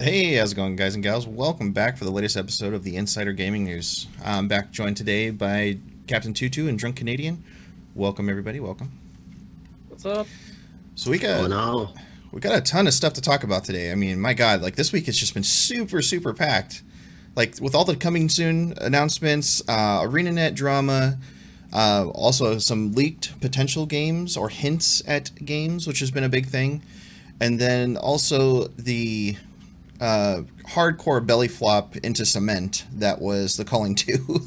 Hey, how's it going, guys and gals? Welcome back for the latest episode of the Insider Gaming News. I'm back joined today by Captain Tutu and Drunk Canadian. Welcome, everybody. Welcome. What's up? So we got a ton of stuff to talk about today. I mean, my God, like this week it's just been super packed. Like with all the coming soon announcements, ArenaNet drama, also some leaked potential games or hints at games, which has been a big thing, and then also the hardcore belly flop into cement that was the Calling 2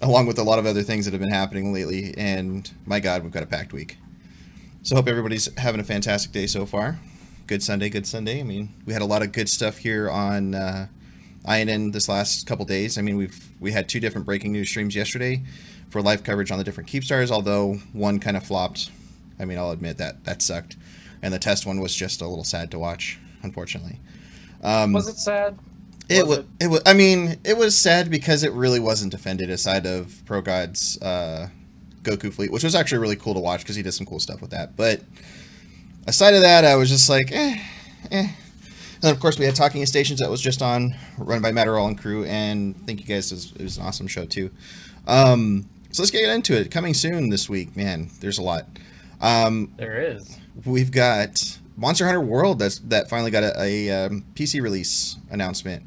along with a lot of other things that have been happening lately, and my God, we've got a packed week. So hope everybody's having a fantastic day so far. Good Sunday. I mean, we had a lot of good stuff here on INN this last couple days. I mean, we had 2 different breaking news streams yesterday for live coverage on the different Keepstars, although one kind of flopped. I mean, I'll admit that sucked, and the test one was just a little sad to watch, unfortunately. Was it sad? It was. I mean, it was sad because it really wasn't defended aside of Pro God's Goku fleet, which was actually really cool to watch because he did some cool stuff with that. But aside of that, I was just like, eh. And of course, we had Talking Stations that was just on, run by Matterall and crew, and thank you guys. It was an awesome show too. So let's get into it. Coming soon this week, man. There's a lot. There is. We've got Monster Hunter World that finally got a PC release announcement,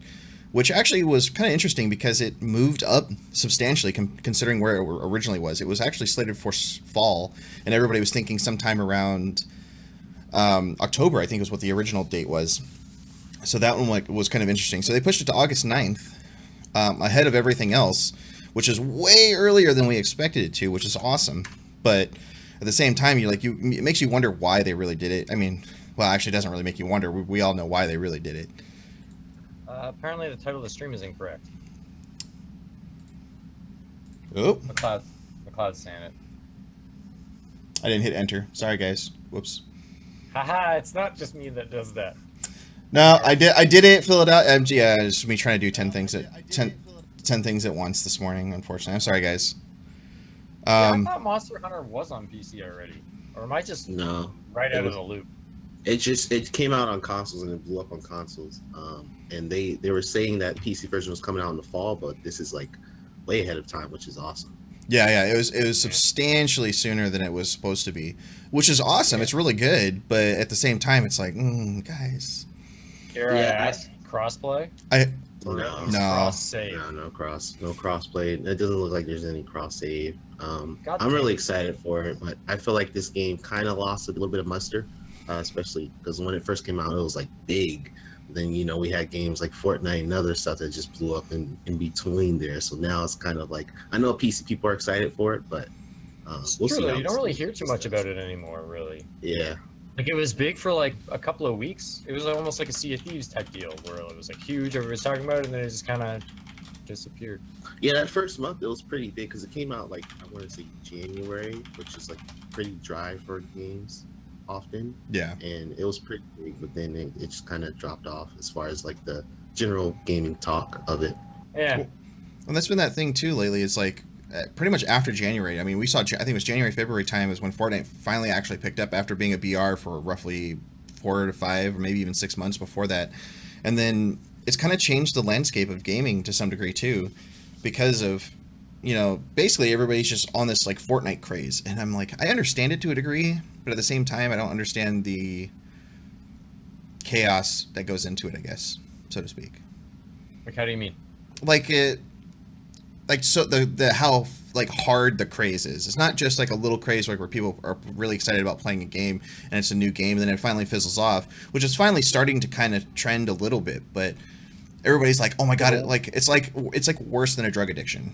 which actually was kind of interesting because it moved up substantially considering where it originally was. It was actually slated for fall, and everybody was thinking sometime around October, I think was what the original date was. So that one was kind of interesting. So they pushed it to August 9th, ahead of everything else, which is way earlier than we expected it to, which is awesome. But at the same time, it makes you wonder why they really did it. I mean, well, actually, it doesn't really make you wonder. We all know why they really did it. Apparently, the title of the stream is incorrect. Oh. McLeod's saying it. I didn't hit enter. Sorry, guys. Whoops. Haha, it's not just me that does that. No, I didn't fill it out. Yeah, it's me trying to do 10 things at once this morning, unfortunately. I'm sorry, guys. Yeah, I thought Monster Hunter was on PC already. Or am I just right out of the loop? It came out on consoles and it blew up on consoles. And they were saying that PC version was coming out in the fall, but this is like way ahead of time, which is awesome. Yeah, it was substantially sooner than it was supposed to be, which is awesome. It's really good, but at the same time, it's like, guys. Here I ask, crossplay? No. Cross save. No crossplay. It doesn't look like there's any cross save. I'm really excited for it, but I feel like this game kind of lost a little bit of muster, especially because when it first came out, it was like big. Then we had games like Fortnite and other stuff that just blew up in between there. So now it's kind of like, I know PC people are excited for it, but we'll see. You don't really hear too much about it anymore, really. Yeah. Like, it was big for like a couple of weeks. It was almost like a Sea of Thieves type deal where it was like huge, everybody was talking about it, and then it just kind of disappeared. Yeah, that first month it was pretty big because it came out like, I want to say January, which is like pretty dry for games often. Yeah. And it was pretty big, but then it just kind of dropped off as far as like the general gaming talk of it. Yeah. Well, and that's been that thing too lately. It's like pretty much after January. I mean, we saw, I think it was January, February time is when Fortnite finally actually picked up after being a BR for roughly 4 to 5 or maybe even 6 months before that. And then it's kind of changed the landscape of gaming to some degree too, because of, basically everybody's just on this like Fortnite craze. And I'm like, I understand it to a degree, but at the same time, I don't understand the chaos that goes into it, I guess, so to speak. Like, how do you mean? Like so the how like hard the craze is. It's not just like a little craze like where people are really excited about playing a game and it's a new game and then it finally fizzles off, which is finally starting to kind of trend a little bit, but everybody's like, oh my god, it's like worse than a drug addiction.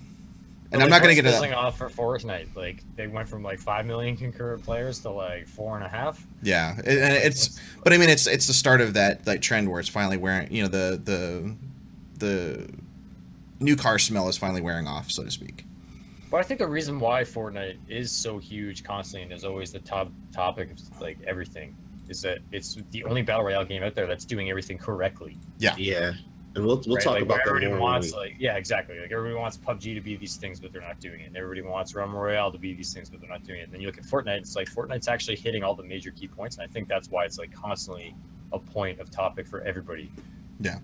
And I'm not gonna get to that. Off for Fortnite, like they went from like 5 million concurrent players to like 4.5. Yeah, but I mean it's the start of that like trend where it's finally wearing, the new car smell is finally wearing off, so to speak. But I think the reason why Fortnite is so huge constantly and is always the top topic of like everything is that it's the only battle royale game out there that's doing everything correctly. Yeah. Yeah. And we'll right? talk like, about that everybody more. Wants yeah, exactly. Like everybody wants PUBG to be these things, but they're not doing it. And everybody wants Realm Royale to be these things, but they're not doing it. And then you look at Fortnite, it's like Fortnite's actually hitting all the major key points, and I think that's why it's like constantly a point of topic for everybody. Yeah.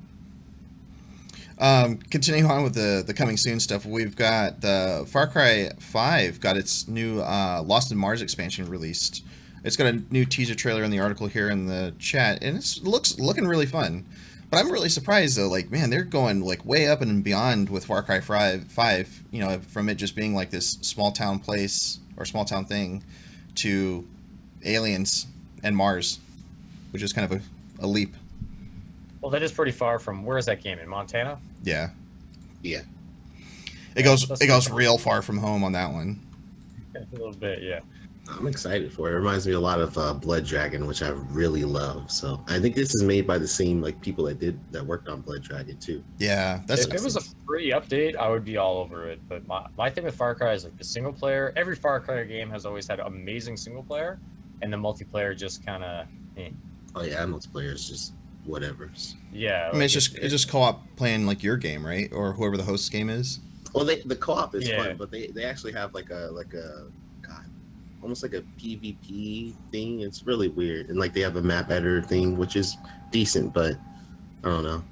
Continuing on with the coming soon stuff, we've got the Far Cry 5 got its new Lost in Mars expansion released. It's got a new teaser trailer in the article here in the chat, and it's looking really fun. But I'm really surprised though, like, man, they're going like way up and beyond with Far Cry 5, from it just being like this small town place or small town thing to aliens and Mars, which is kind of a leap. Well, that is pretty far from, where is that game, in Montana? Yeah. Yeah. It goes real far from home on that one. A little bit, yeah. I'm excited for it. It reminds me a lot of Blood Dragon, which I really love. So I think this is made by the same like people that worked on Blood Dragon too. Yeah, if it was a free update, I would be all over it. But my thing with Far Cry is like the single player. Every Far Cry game has always had amazing single player, and the multiplayer just kind of. Oh yeah, multiplayer is just whatever. Yeah, I mean, it's just co-op playing like your game, right, or whoever the host's game is. Well, the co-op is fun, but they actually have like a almost like a PvP thing. It's really weird, and like they have a map editor thing, which is decent, but I don't know.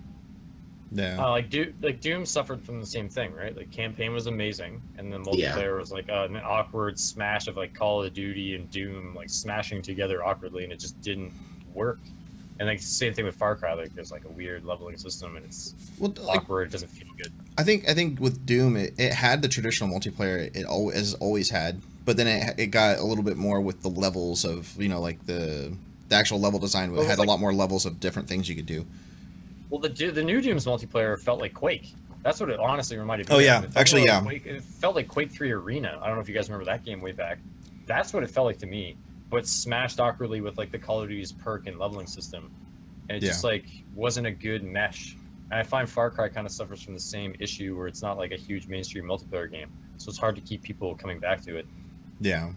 Yeah. Like Doom suffered from the same thing, right? Like campaign was amazing, and the multiplayer was like an awkward smash of like Call of Duty and Doom like smashing together awkwardly, and it just didn't work. And like same thing with Far Cry, like there's like a weird leveling system, and it's awkward. It doesn't feel good. I think with Doom, it had the traditional multiplayer it always had, but then it got a little bit more with the levels of like the actual level design. It had a lot more levels of different things you could do. Well, the new Doom's multiplayer felt like Quake. That's what it honestly reminded me of. Oh yeah, actually, yeah. Quake, it felt like Quake 3 Arena. I don't know if you guys remember that game way back. That's what it felt like to me. But smashed awkwardly with like the Call of Duty's perk and leveling system, and it just like wasn't a good mesh. And I find Far Cry kind of suffers from the same issue where it's not like a huge mainstream multiplayer game, so it's hard to keep people coming back to it. Yeah,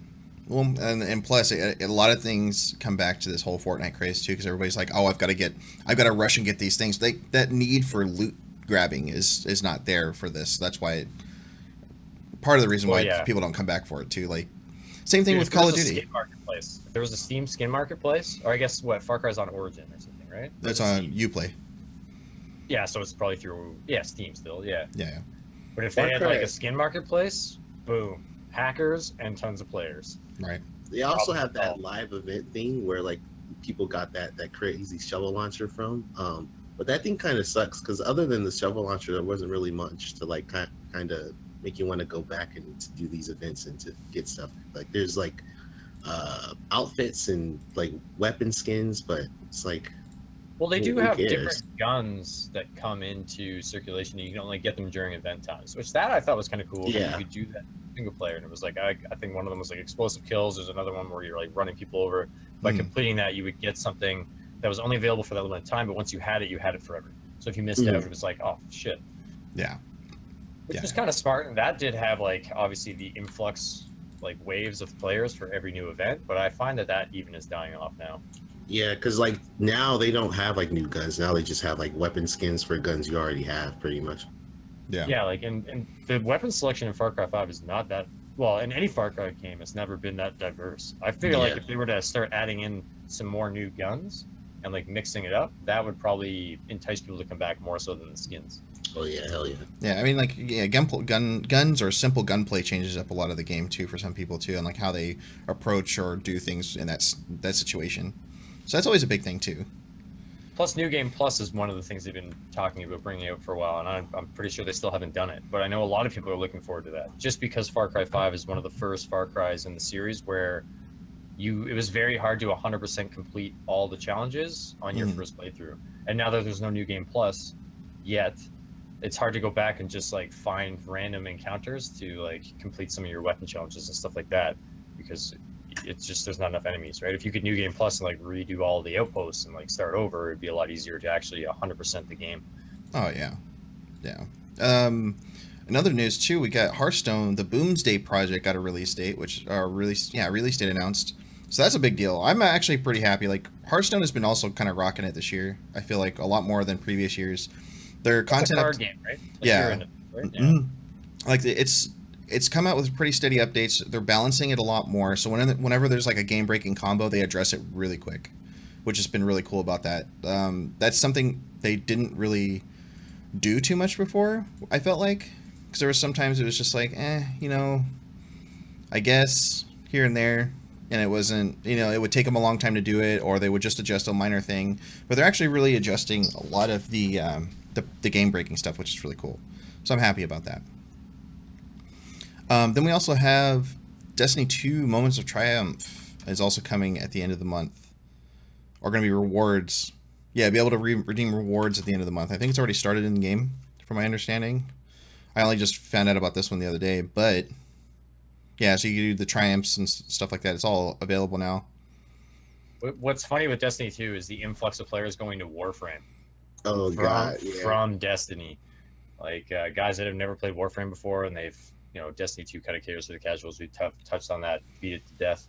well, and plus a lot of things come back to this whole Fortnite craze too, because everybody's like, oh, I've got to rush and get these things. That need for loot grabbing is not there for this. That's why part of the reason why people don't come back for it too. Like. Same thing with Call of Duty. If there was a Steam skin marketplace, or I guess Far Cry's on Origin or something, right? That's on Uplay. Yeah, so it's probably through Steam still, yeah. Yeah. But if they had like a skin marketplace, boom, hackers and tons of players. Right. They also have that live event thing where like people got that crazy shovel launcher from. But that thing kind of sucks because other than the shovel launcher, there wasn't really much to like kind of make you want to go back and to do these events and to get stuff. Like there's like outfits and like weapon skins, but it's like, well, they do have different guns that come into circulation. You can only get them during event times, which that I thought was kind of cool. Yeah, you could do that single player, and it was like I think one of them was like explosive kills. There's another one where you're like running people over. By completing that, you would get something that was only available for that limited time, but once you had it forever. So if you missed out, it was like, oh shit. Yeah. Which was kind of smart, and that did have like obviously the influx like waves of players for every new event, but I find that even is dying off now. Yeah, because like now they don't have like new guns. Now they just have like weapon skins for guns you already have, pretty much. Yeah, like and the weapon selection in Far Cry 5 is not that well. In any Far Cry game, it's never been that diverse. I feel like if they were to start adding in some more new guns and like mixing it up, that would probably entice people to come back more so than the skins. Oh yeah, hell yeah. Yeah, I mean, like, yeah, guns or simple gunplay changes up a lot of the game too for some people too, and like how they approach or do things in that situation. So that's always a big thing too. Plus, New Game Plus is one of the things they've been talking about bringing out for a while, and I'm pretty sure they still haven't done it. But I know a lot of people are looking forward to that, just because Far Cry 5 is one of the first Far Cries in the series where it was very hard to 100% complete all the challenges on your first playthrough. And now that there's no New Game Plus yet, it's hard to go back and just like find random encounters to like complete some of your weapon challenges and stuff like that, because it's just there's not enough enemies, right? If you could New Game Plus and like redo all the outposts and like start over, it'd be a lot easier to actually 100% the game. Oh yeah, yeah. Another news too, we got Hearthstone, the Boomsday project got a release date, release date announced. So that's a big deal. I'm actually pretty happy. Like, Hearthstone has been also kind of rocking it this year. I feel like a lot more than previous years. Their content, a card game, right? Like yeah. Right? Yeah. Like it's come out with pretty steady updates. They're balancing it a lot more. So whenever there's like a game-breaking combo, they address it really quick, which has been really cool about that. That's something they didn't really do too much before, I felt like, because there was sometimes it was just like, you know, I guess here and there. And it wasn't, you know, it would take them a long time to do it, or they would just adjust a minor thing. But they're actually really adjusting a lot of the game-breaking stuff, which is really cool. So I'm happy about that. Then we also have Destiny 2 Moments of Triumph is also coming at the end of the month. Or going to be rewards. Yeah, be able to redeem rewards at the end of the month. I think it's already started in the game, from my understanding. I only just found out about this one the other day, but... yeah, so you can do the triumphs and stuff like that. It's all available now. What's funny with Destiny 2 is the influx of players going to Warframe. Oh, God. Yeah. From Destiny. Like, guys that have never played Warframe before, and they've, you know, Destiny 2 kind of caters to the casuals. We touched on that, beat it to death.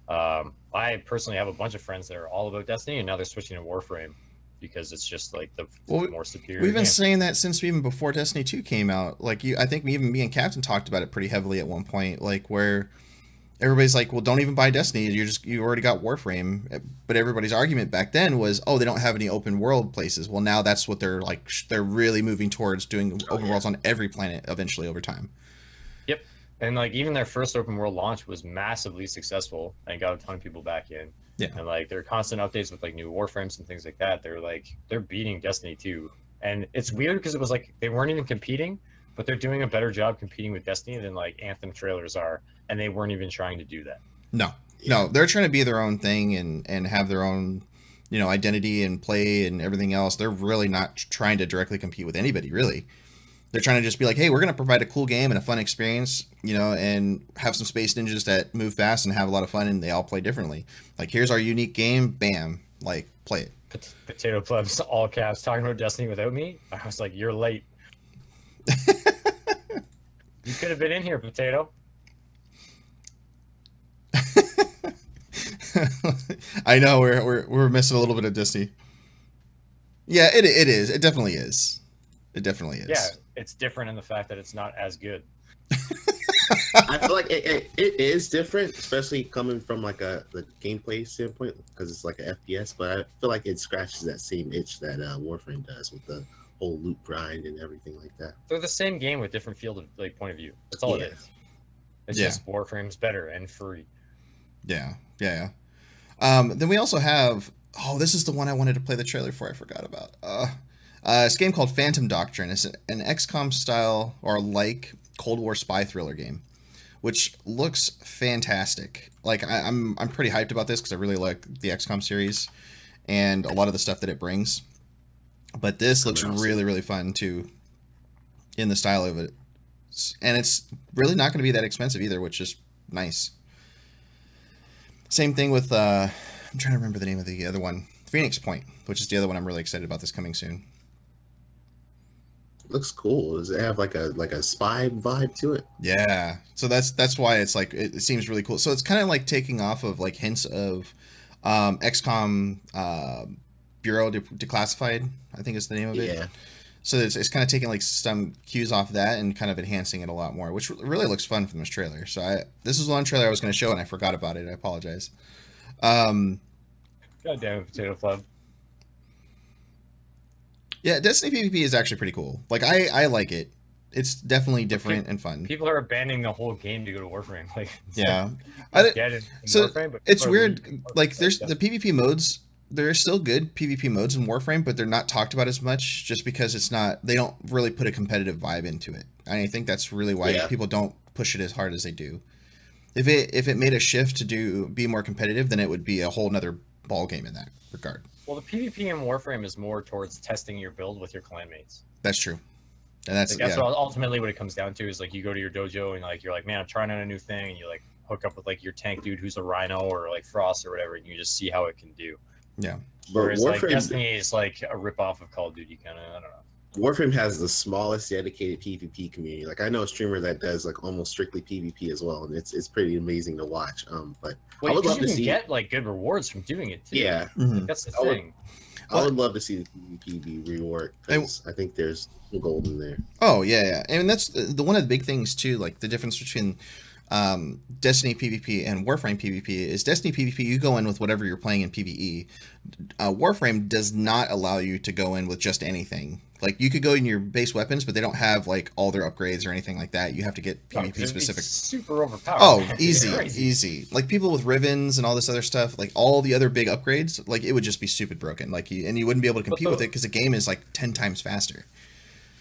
I personally have a bunch of friends that are all about Destiny, and now they're switching to Warframe because it's just like the more superior. We've been saying that since even before Destiny 2 came out. Like, I think even me and Captain talked about it pretty heavily at one point. Like, where everybody's like, "Well, don't even buy Destiny. You already got Warframe." But everybody's argument back then was, "Oh, they don't have any open world places." Well, now that's what they're like. They're really moving towards doing open worlds on every planet eventually over time. Yep, and like even their first open world launch was massively successful and got a ton of people back in. Yeah. And like their constant updates with like new Warframes and things like that, they're beating Destiny 2. And it's weird because it was like they weren't even competing, but they're doing a better job competing with Destiny than like Anthem trailers are, and they weren't even trying to do that. No, they're trying to be their own thing and have their own, you know, identity and play and everything else. They're really not trying to directly compete with anybody, really. They're trying to just be like, hey, we're going to provide a cool game and a fun experience, you know, and have some space ninjas that move fast and have a lot of fun, and they all play differently. Like, here's our unique game, bam, like, play it. Potato Plebs, all caps, talking about Destiny without me. I was like, you're late. You could have been in here, Potato. I know we're missing a little bit of Destiny. Yeah, it is. It definitely is. It definitely is. Yeah, it's different in the fact that it's not as good. I feel like it is different, especially coming from like the gameplay standpoint, because it's like an FPS. But I feel like it scratches that same itch that Warframe does with the whole loot grind and everything like that. They're the same game with different field of like point of view. That's all it is. It's just Warframe's better and free. Yeah. Then we also have. Oh, this is the one I wanted to play the trailer for. I forgot about. It's a game called Phantom Doctrine. It's an XCOM style or like Cold War spy thriller game, which looks fantastic. Like I'm pretty hyped about this because I really like the XCOM series and a lot of the stuff that it brings. But this looks really, really fun too, in the style of it, and it's really not going to be that expensive either, which is nice. Same thing with I'm trying to remember the name of the other one, Phoenix Point, which is the other one I'm really excited about this coming soon. Looks cool. Does it have like a spy vibe to it? Yeah. So that's why it's like it seems really cool. So it's kind of like taking off of like hints of XCOM Bureau Declassified, I think is the name of it. Yeah. So it's kind of taking like some cues off that and kind of enhancing it a lot more, which really looks fun from this trailer. So this is one trailer I was going to show and I forgot about it. I apologize. God damn it, Potato Club. Yeah, Destiny PvP is actually pretty cool. Like I like it. It's definitely different and fun. People are abandoning the whole game to go to Warframe. Like, yeah, so Warframe, it's weird. Like there's the PvP modes. There are still good PvP modes in Warframe, but they're not talked about as much just because it's not. They don't really put a competitive vibe into it. And I think that's really why people don't push it as hard as they do. If it made a shift to be more competitive, then it would be a whole nother ball game in that regard. Well, the PvP in Warframe is more towards testing your build with your clanmates. That's true. And that's what ultimately what it comes down to is like you go to your dojo and like you're like, man, I'm trying out a new thing, and you like hook up with like your tank dude who's a Rhino or like Frost or whatever, and you just see how it can do. Yeah. Whereas like Destiny is like a ripoff of Call of Duty, kind of. I don't know. Warframe has the smallest dedicated PvP community. Like I know a streamer that does like almost strictly PvP as well, and it's pretty amazing to watch. But I would love to see get like good rewards from doing it too. Yeah, like, that's the thing. I would love to see the PvP be reworked because I think there's gold in there. Oh yeah, and that's the one of the big things too. Like the difference between Destiny PvP and Warframe PvP is Destiny PvP you go in with whatever you're playing in PvE. Warframe does not allow you to go in with just anything. Like you could go in your base weapons, but they don't have like all their upgrades or anything like that. You have to get PvP specific. Super overpowered. Oh, easy. Like people with Rivens and all this other stuff, like all the other big upgrades, like it would just be stupid broken. Like you wouldn't be able to compete with it because the game is like 10 times faster.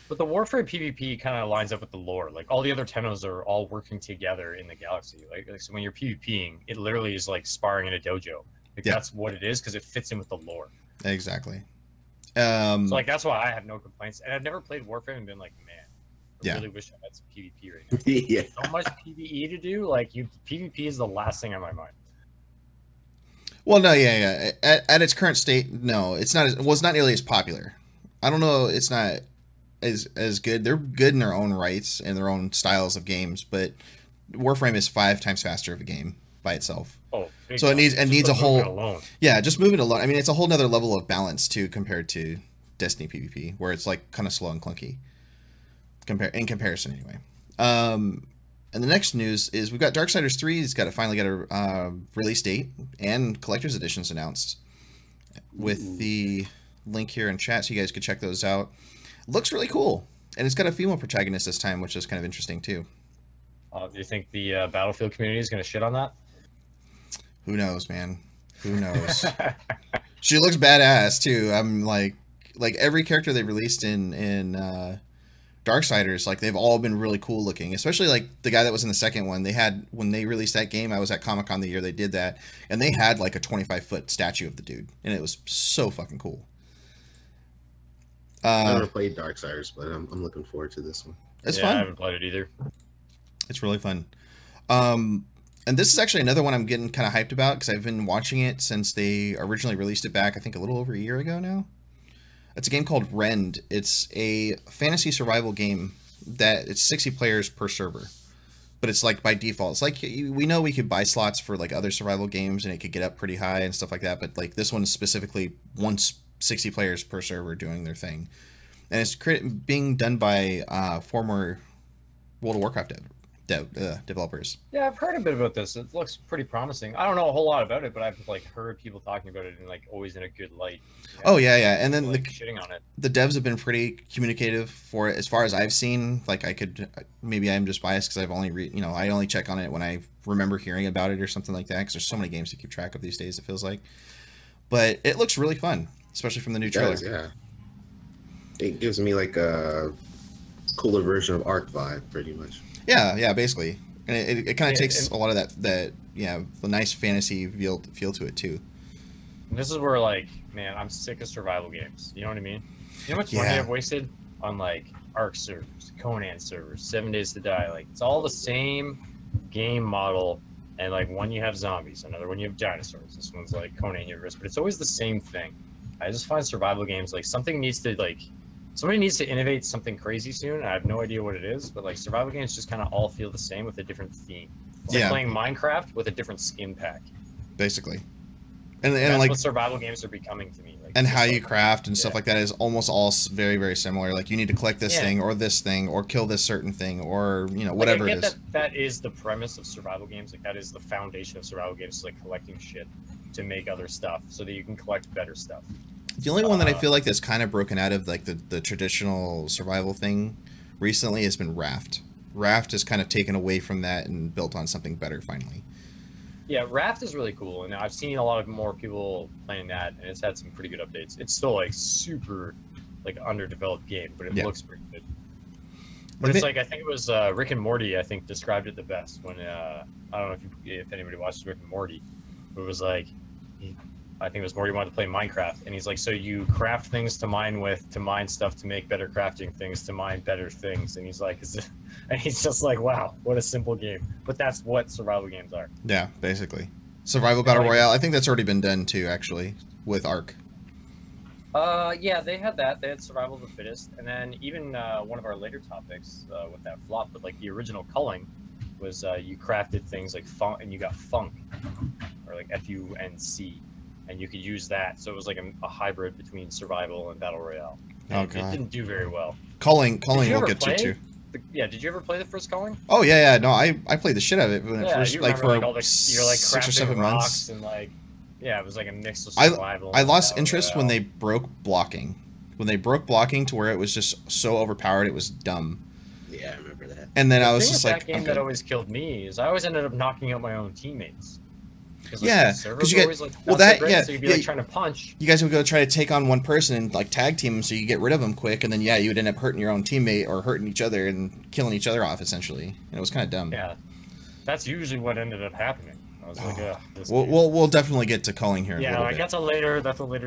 But the Warframe PvP kind of lines up with the lore. Like all the other Tennos are all working together in the galaxy. Like so when you're PvPing, it literally is like sparring in a dojo. Like that's what it is because it fits in with the lore. Exactly. So like that's why I have no complaints, and I've never played Warframe and been like, man, I really wish I had some PvP right now. Yeah, so much PvE to do. Like PvP is the last thing on my mind. Well, no, yeah. At its current state, no, it's not. Well, it's not nearly as popular. I don't know. It's not as good. They're good in their own rights and their own styles of games, but Warframe is 5 times faster of a game by itself. Oh, so it needs a whole just move it alone. I mean, it's a whole nother level of balance too compared to Destiny PvP, where it's like kind of slow and clunky. In comparison, anyway. And the next news is we've got Darksiders 3. It's finally got a release date and collector's editions announced with the link here in chat, so you guys could check those out. Looks really cool, and it's got a female protagonist this time, which is kind of interesting too. Do you think the Battlefield community is going to shit on that? Who knows, man? Who knows? She looks badass too. I'm like every character they released in Darksiders, like they've all been really cool looking. Especially like the guy that was in the second one. When they released that game, I was at Comic-Con the year they did that, and they had like a 25-foot statue of the dude, and it was so fucking cool. I've never played Darksiders, but I'm looking forward to this one. It's fun. I haven't played it either. It's really fun. And this is actually another one I'm getting kind of hyped about because I've been watching it since they originally released it back, I think a little over a year ago now. It's a game called Rend. It's a fantasy survival game that it's 60 players per server. But it's like by default. It's like we know we could buy slots for like other survival games and it could get up pretty high and stuff like that. But like this one is specifically 60 players per server doing their thing. And it's being done by former World of Warcraft developers. Yeah, I've heard a bit about this. It looks pretty promising. I don't know a whole lot about it, but I've like heard people talking about it and like always in a good light. Oh yeah. And then like, shitting on it. The devs have been pretty communicative for it, as far as I've seen. Like maybe I'm just biased because I've only I only check on it when I remember hearing about it or something like that. Because there's so many games to keep track of these days. It feels like, but it looks really fun, especially from the new trailer. Yeah, it gives me like a cooler version of Ark vibe, pretty much. Yeah, basically, and it kind of takes a lot of that the nice fantasy feel to it too. And this is where like, man, I'm sick of survival games. You know what I mean? You know how much money I've wasted on like Ark servers, Conan servers, 7 Days to Die. Like it's all the same game model, and like one you have zombies, another one you have dinosaurs. This one's like Conan Universe, but it's always the same thing. I just find survival games like somebody needs to innovate something crazy soon. I have no idea what it is, but like survival games just kind of all feel the same with a different theme. It's like playing Minecraft with a different skin pack. Basically. And that's like what survival games are becoming to me. Like, and how you craft and stuff like that is almost all very, very similar. Like you need to collect this thing or kill this certain thing or, you know, whatever it is. That is the premise of survival games. Like that is the foundation of survival games, is like collecting shit to make other stuff so that you can collect better stuff. The only one that I feel like that's kind of broken out of like the traditional survival thing recently has been Raft. Raft has kind of taken away from that and built on something better finally. Yeah, Raft is really cool, and I've seen a lot of more people playing that, and it's had some pretty good updates. It's still like super like underdeveloped game, but it looks pretty good. But it's like, I think it was Rick and Morty, I think, described it the best when I don't know if anybody watches Rick and Morty, but it was like I think it was Morty wanted to play Minecraft, and he's like, so you craft things to mine stuff to make better crafting things to mine better things, and he's like, and he's just like, wow, what a simple game. But that's what survival games are. Yeah, basically. Survival Battle Royale, I think that's already been done too, actually, with Ark. Yeah, they had that. They had Survival of the Fittest, and then even one of our later topics with that flop, but like the original culling was you crafted things like funk, and you got funk, or like FUNC. And you could use that, so it was like a hybrid between survival and battle royale. And it didn't do very well. Culling we'll get to too. Yeah, did you ever play the first Culling? Oh yeah. No, I played the shit out of it when it first, you like for like, all the, you're like 6 or 7 months. And like, yeah, it was like a mix of survival. I lost interest when they broke blocking. When they broke blocking to where it was just so overpowered, it was dumb. Yeah, I remember that. And then I was just like, that game that always killed me is I always ended up knocking out my own teammates. Like, yeah, because you get so you'd be like trying to punch. You guys would go try to take on one person and like tag team them, so you get rid of them quick, and then you would end up hurting your own teammate or hurting each other and killing each other off essentially. And it was kind of dumb. Yeah, that's usually what ended up happening. I was like, we'll definitely get to culling here. Yeah, like that's a later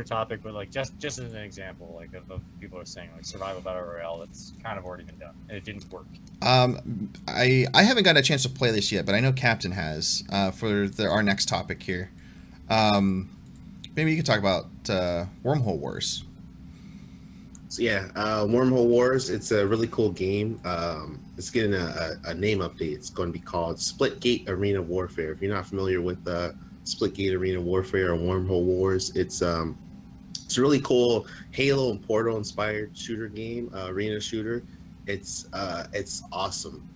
topic, but like just as an example, like of people are saying like survival battle royale, that's kind of already been done and it didn't work. I haven't got a chance to play this yet, but I know Captain has for our next topic here. Maybe you could talk about Wormhole Wars. So yeah, Wormhole Wars. It's a really cool game. It's getting a name update. It's going to be called Splitgate Arena Warfare. If you're not familiar with Splitgate Arena Warfare or Wormhole Wars, it's a really cool Halo and Portal inspired shooter game, arena shooter. It's awesome.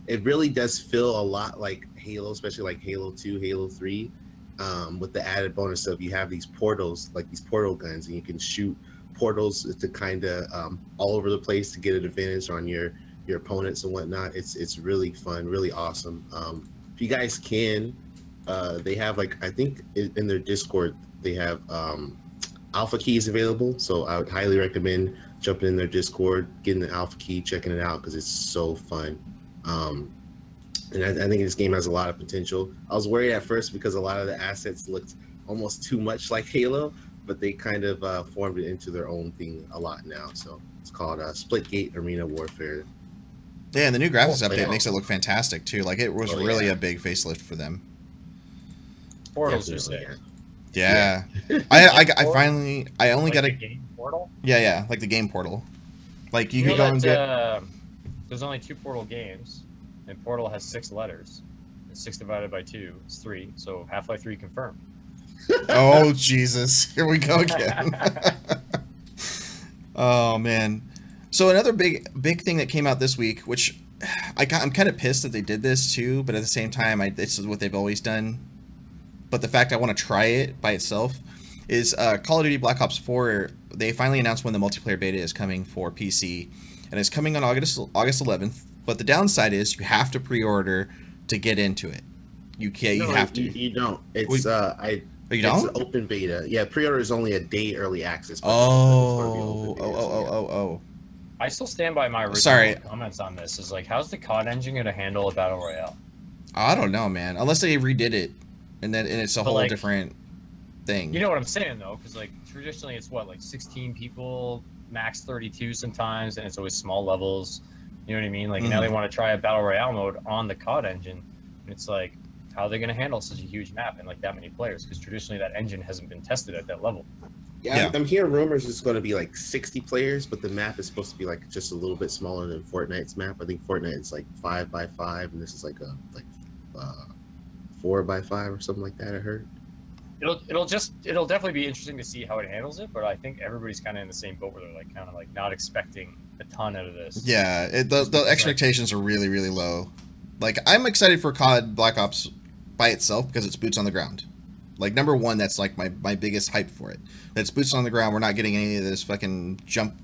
It really does feel a lot like Halo, especially like Halo 2, Halo 3, with the added bonus of you have these portals, like these portal guns, and you can shoot portals to kind of all over the place to get an advantage on your opponents and whatnot. It's really fun, really awesome. If you guys can, they have, like, I think in their Discord they have alpha keys available, so I would highly recommend jumping in their Discord, getting the alpha key, checking it out, because it's so fun. And I think this game has a lot of potential. I was worried at first because a lot of the assets looked almost too much like Halo, but they kind of formed it into their own thing a lot now. So it's called Splitgate Arena Warfare. Yeah, and the new graphics update makes it look fantastic too. Like it was really a big facelift for them. Portals are sick. Yeah. I finally only got a game Portal. Yeah, like the game Portal. Like you can go and get. There's only 2 Portal games, and Portal has 6 letters. And 6 divided by 2 is 3. So Half-Life 3 confirmed. Oh Jesus! Here we go again. Oh man! So another big thing that came out this week, which I'm kind of pissed that they did this too, but at the same time, this is what they've always done. But the fact I want to try it by itself is Call of Duty Black Ops 4. They finally announced when the multiplayer beta is coming for PC, and it's coming on August 11th. But the downside is you have to pre-order to get into it. You can't. No, you have to. You don't. It's You don't? It's open beta. Yeah, pre-order is only a day early access. Oh. I still stand by my original comments on this. Is like, how's the COD engine going to handle a battle royale? I don't know, man. Unless they redid it, and it's a whole different thing. You know what I'm saying, though, because like traditionally it's what, like 16 people, max 32 sometimes, and it's always small levels. You know what I mean? Like now they want to try a battle royale mode on the COD engine, and it's like, how are they going to handle such a huge map and like that many players? Because traditionally that engine hasn't been tested at that level. Yeah, I'm hearing rumors it's going to be like 60 players, but the map is supposed to be like just a little bit smaller than Fortnite's map. I think Fortnite is like 5x5, and this is like a 4x5 or something like that. I heard. It'll definitely be interesting to see how it handles it, but I think everybody's kind of in the same boat where they're like kind of like not expecting a ton out of this. Yeah, the expectations are really, really low. Like, I'm excited for COD Black Ops by itself because it's boots on the ground. Like, number one, that's like my biggest hype for it. That's boots on the ground. We're not getting any of this fucking jump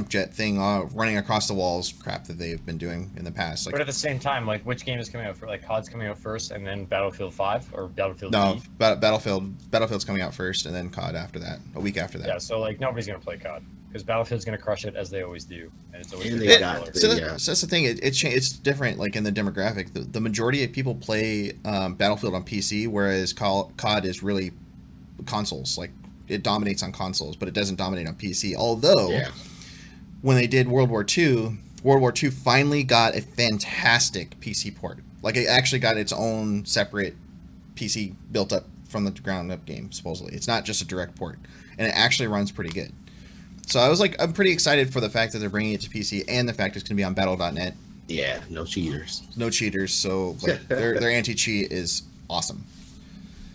jet thing running across the walls crap that they've been doing in the past. Like, but at the same time, like, which game is coming out for, like, COD's coming out first and then Battlefield 5 or Battlefield No, V? Battlefield's coming out first and then COD after that, a week after that. Yeah, so, like, nobody's going to play COD because Battlefield's going to crush it as they always do. And it's always so that's the thing. It's different, like, in the demographic. The majority of people play Battlefield on PC, whereas COD is really consoles. Like, it dominates on consoles, but it doesn't dominate on PC. Although, when they did World War II finally got a fantastic PC port. Like, it actually got its own separate PC built up from the ground up game, supposedly. It's not just a direct port. And it actually runs pretty good. So I'm pretty excited for the fact that they're bringing it to PC and the fact it's going to be on battle.net. Yeah, no cheaters. No cheaters, so like, their anti-cheat is awesome.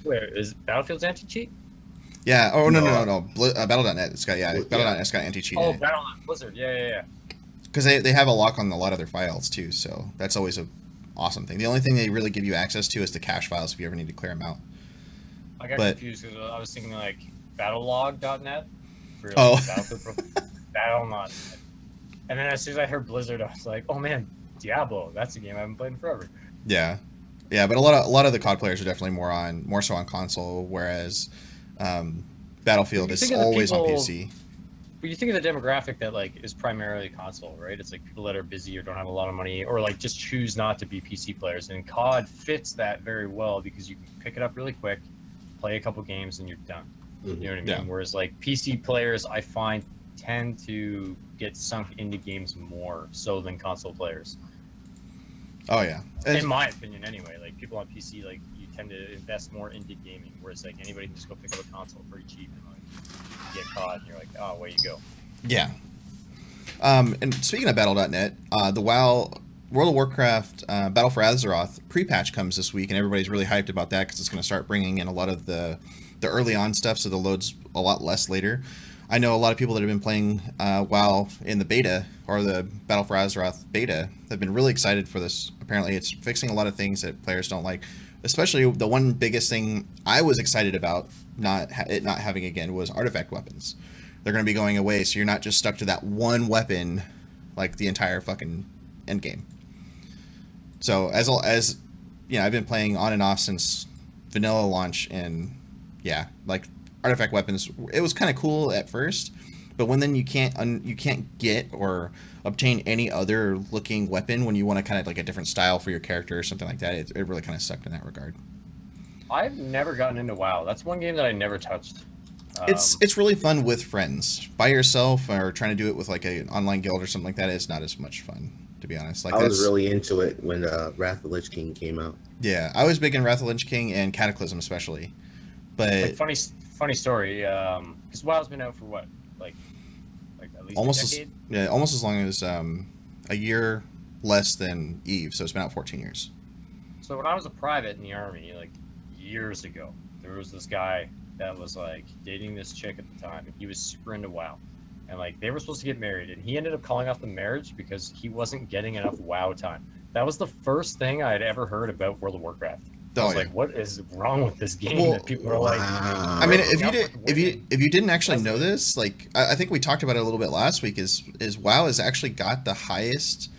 Where is Battlefield's anti-cheat? Yeah. Oh no. Battle.net. It's got Battle.net's got anti-cheat. Oh, Battle.net Blizzard. Yeah. Because they have a lock on a lot of their files too, so that's always a awesome thing. The only thing they really give you access to is the cache files if you ever need to clear them out. I got confused because I was thinking like Battlelog.net for like, Battle.net. And then as soon as I heard Blizzard, I was like, oh man, Diablo. That's a game I haven't played in forever. Yeah, but a lot of the COD players are definitely more so on console, whereas Battlefield is always on PC. But you think of the demographic that like is primarily console, right? It's like people that are busy or don't have a lot of money or like just choose not to be PC players. And COD fits that very well because you can pick it up really quick, play a couple games, and you're done. You know what I mean? Yeah. Whereas like PC players, I find tend to get sunk into games more so than console players. Oh yeah, in my opinion, anyway. Like people on PC, like you tend to invest more into gaming, whereas like anybody can just go pick up a console pretty cheap and like get caught, and you're like, oh, away you go. Yeah. And speaking of Battle.net, the WoW World of Warcraft Battle for Azeroth pre-patch comes this week, and everybody's really hyped about that because it's going to start bringing in a lot of the early on stuff, so the load's a lot less later. I know a lot of people that have been playing WoW in the beta, or the Battle for Azeroth beta, have been really excited for this. Apparently it's fixing a lot of things that players don't like. Especially the one biggest thing I was excited about not having again was artifact weapons. They're going to be going away, so you're not just stuck to that one weapon like the entire fucking end game. So as you know, I've been playing on and off since vanilla launch, and yeah, like artifact weapons, it was kind of cool at first, but when then you can't get or obtain any other looking weapon when you want to kind of like a different style for your character or something like that, it really kind of sucked in that regard. I've never gotten into WoW. That's one game that I never touched. It's really fun with friends. By yourself or trying to do it with like an online guild or something like that, it's not as much fun, to be honest. Like I was really into it when Wrath of the Lich King came out. Yeah, I was big in Wrath of the Lich King and Cataclysm especially. But like, funny story, because WoW's been out for what, like at least almost a decade? almost as long as a year less than Eve, so it's been out 14 years. So when I was a private in the army, like years ago, there was this guy that was like dating this chick at the time, and he was super into WoW, and like they were supposed to get married, and he ended up calling off the marriage because he wasn't getting enough WoW time. That was the first thing I had ever heard about World of Warcraft. I was like, what is wrong with this game that people are like... I mean, if you didn't actually know this, like, I think we talked about it a little bit last week, is WoW has actually got the highest,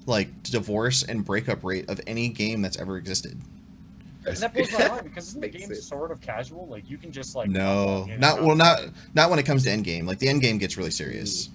like, divorce and breakup rate of any game that's ever existed. And that blows my mind, because isn't the game sort of casual? Like, you can just, like... No, not when it comes to endgame. Like, the endgame gets really serious.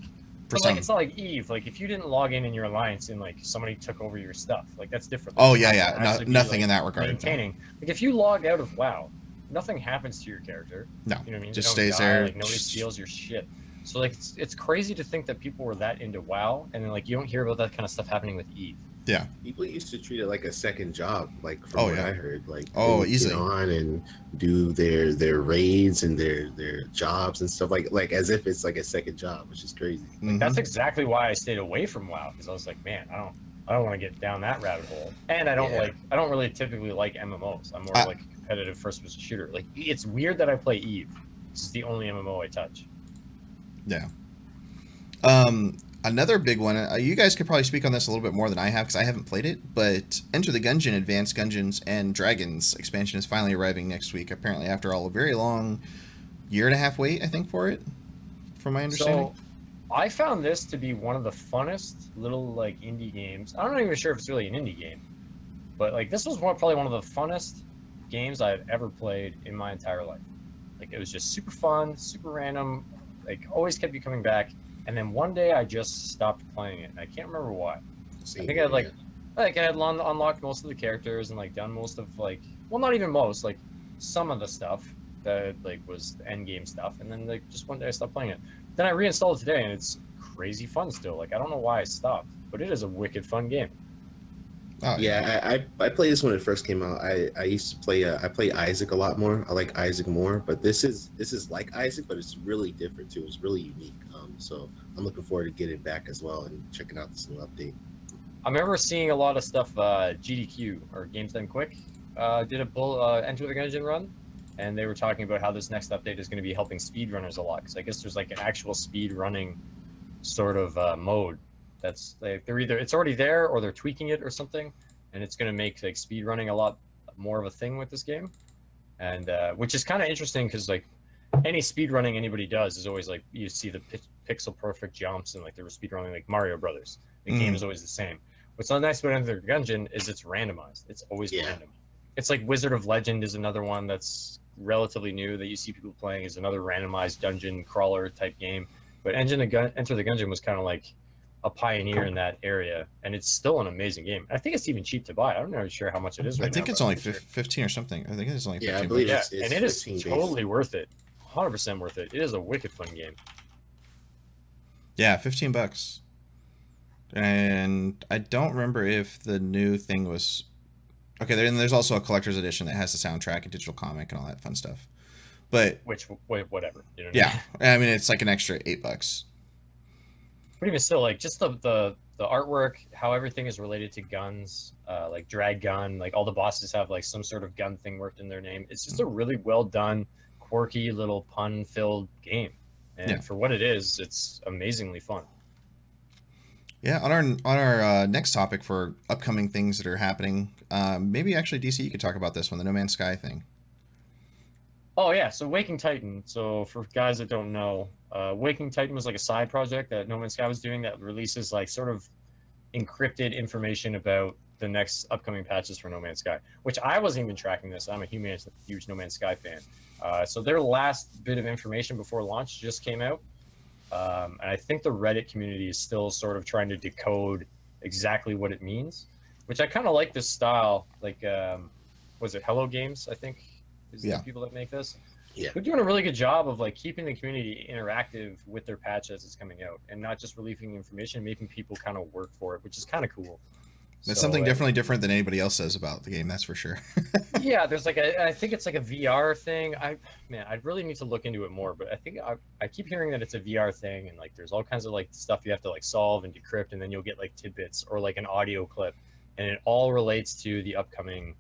But like, it's not like Eve. Like, if you didn't log in your alliance and like somebody took over your stuff, like that's different. Oh yeah. Nothing in that regard. Maintaining. Like, if you logged out of WoW, nothing happens to your character. No, you know what I mean? Just stays there. Like, nobody steals your shit. So like, it's crazy to think that people were that into WoW, and then like you don't hear about that kind of stuff happening with Eve. Yeah, people used to treat it like a second job, like from what I heard. Like, easily get on and do their raids and their jobs and stuff, like as if it's like a second job, which is crazy. Like, that's exactly why I stayed away from WoW, because I was like, man, I don't want to get down that rabbit hole. And I don't really typically like MMOs. I'm more like a competitive first-person shooter. Like, it's weird that I play Eve. This is the only MMO I touch. Yeah. Another big one, you guys could probably speak on this a little bit more than I have because I haven't played it, but Enter the Gungeon Advanced Dungeons and Dragons expansion is finally arriving next week, apparently after all a very long 1.5 year wait, I think, for it, from my understanding. So, I found this to be one of the funnest little, like, indie games. I'm not even sure if it's really an indie game, but, like, this was probably one of the funnest games I've ever played in my entire life. Like, it was just super fun, super random, like, always kept you coming back. And then one day I just stopped playing it. And I can't remember why. I think I had I had unlocked most of the characters and like done most of well, not even most, like some of the stuff that like was the end game stuff. And then like just one day I stopped playing it. Then I reinstalled it today and it's crazy fun still. Like I don't know why I stopped, but it is a wicked fun game. Oh, yeah, I played this when it first came out. I used to play I play Isaac a lot more. I like Isaac more, but this is like Isaac, but it's really different too. It's really unique. So I'm looking forward to getting back as well and checking out this new update. I remember seeing a lot of stuff. GDQ or Games Done Quick did a Enter the Gungeon run, and they were talking about how this next update is going to be helping speedrunners a lot. Because I guess there's like an actual speed running sort of mode. That's like it's already there or they're tweaking it or something, and it's going to make like speed running a lot more of a thing with this game, and which is kind of interesting because like any speed running anybody does is always like you see the pixel perfect jumps and like they were speed running like Mario Brothers. The game is always the same. What's so nice about Enter the Gungeon is it's randomized. It's always random. It's like Wizard of Legend is another one that's relatively new that you see people playing, is another randomized dungeon crawler type game. But Enter the Gungeon was kind of like a pioneer in that area, and it's still an amazing game. I think it's even cheap to buy. I'm not really sure how much it is right now. I think it's only 15 or something. I think it's only 15. Yeah, I believe it's and it is totally worth it. 100% worth it. It is a wicked fun game. Yeah, $15. And I don't remember if the new thing was okay. There's also a collector's edition that has the soundtrack and digital comic and all that fun stuff. But whatever. You know what yeah, I mean it's like an extra $8. But even still, like just the artwork, how everything is related to guns, like drag gun, like all the bosses have like some sort of gun thing worked in their name. It's just a really well done, quirky little pun filled game, and for what it is, it's amazingly fun. Yeah, on our next topic for upcoming things that are happening, maybe actually DC, you could talk about this one, the No Man's Sky thing. Oh yeah, so Waking Titan. So for guys that don't know, Waking Titan was like a side project that No Man's Sky was doing that releases like sort of encrypted information about the next upcoming patches for No Man's Sky, which I wasn't even tracking this. I'm a huge No Man's Sky fan. So their last bit of information before launch just came out. And I think the Reddit community is still sort of trying to decode exactly what it means, which I kind of like this style. Like, was it Hello Games, I think, is the people that make this? Yeah. They're doing a really good job of like keeping the community interactive with their patch as it's coming out and not just releasing information, making people kind of work for it, which is kind of cool. That's something definitely different than anybody else says about the game, that's for sure. Yeah, there's like I think it's like a VR thing. I really need to look into it more, but I think I keep hearing that it's a VR thing, and like there's all kinds of like stuff you have to like solve and decrypt, and then you'll get like tidbits or like an audio clip, and it all relates to the upcoming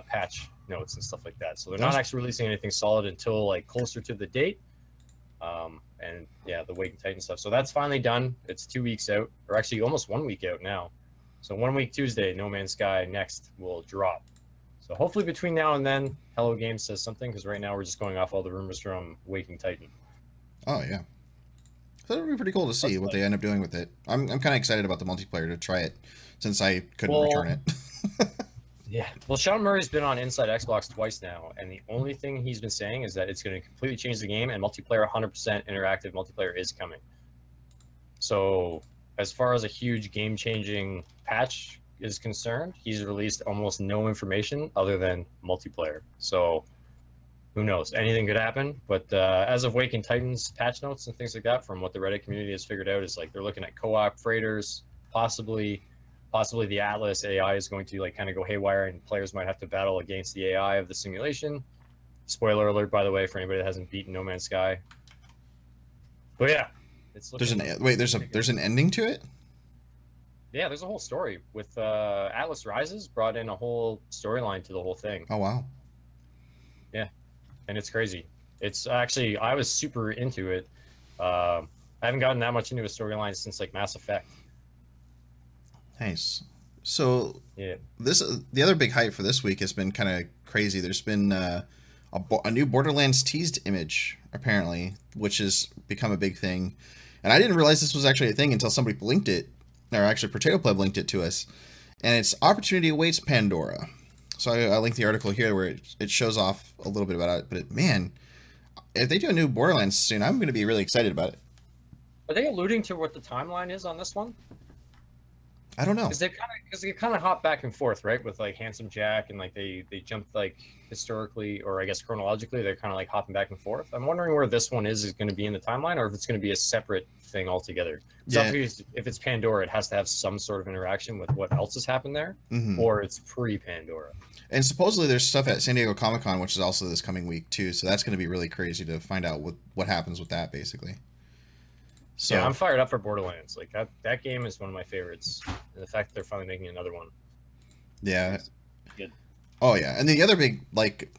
patch notes and stuff like that. So they're not actually releasing anything solid until like closer to the date. And yeah, the Waking Titan stuff. So that's finally done. It's 2 weeks out, or actually almost 1 week out now. So 1 week Tuesday, No Man's Sky next will drop. So hopefully between now and then, Hello Games says something, because right now we're just going off all the rumors from Waking Titan. Oh, yeah. So it'll be pretty cool to see what they end up doing with it. I'm kind of excited about the multiplayer to try it, since I couldn't return it. Yeah. Well, Sean Murray's been on Inside Xbox twice now, and the only thing he's been saying is that it's going to completely change the game, and multiplayer, 100% interactive multiplayer is coming. So as far as a huge game-changing patch is concerned, he's released almost no information other than multiplayer. So who knows? Anything could happen. But as of Waking Titans patch notes and things like that, from what the Reddit community has figured out, is like they're looking at co-op freighters, possibly the Atlas AI is going to like kind of go haywire, and players might have to battle against the AI of the simulation. Spoiler alert, by the way, for anybody that hasn't beaten No Man's Sky. But yeah, it's there's an ending to it. Yeah, there's a whole story with Atlas Rises brought in a whole storyline to the whole thing. Oh wow. Yeah, and it's crazy. It's actually, I was super into it. I haven't gotten that much into a storyline since like Mass Effect. Nice. So Yeah. the other big hype for this week has been kind of crazy. There's been a new Borderlands teased image apparently, which has become a big thing. And I didn't realize this was actually a thing until somebody linked it, or actually Potato Pleb linked it to us. And it's Opportunity Awaits Pandora. So I linked the article here where it shows off a little bit about it. But man, if they do a new Borderlands soon, I'm going to be really excited about it. Are they alluding to what the timeline is on this one? I don't know. Because they kind of hop back and forth, right? With like Handsome Jack and like they jumped like historically, or I guess chronologically, they're kind of like hopping back and forth. I'm wondering where this one is going to be in the timeline, or if it's going to be a separate thing altogether. Yeah. If it's Pandora, it has to have some sort of interaction with what else has happened there, or it's pre-Pandora. And supposedly there's stuff at San Diego Comic-Con, which is also this coming week too. So that's going to be really crazy to find out what happens with that, basically. So, yeah, I'm fired up for Borderlands. Like that game is one of my favorites. And the fact that they're finally making another one. Yeah. Good. Oh yeah, and the other big like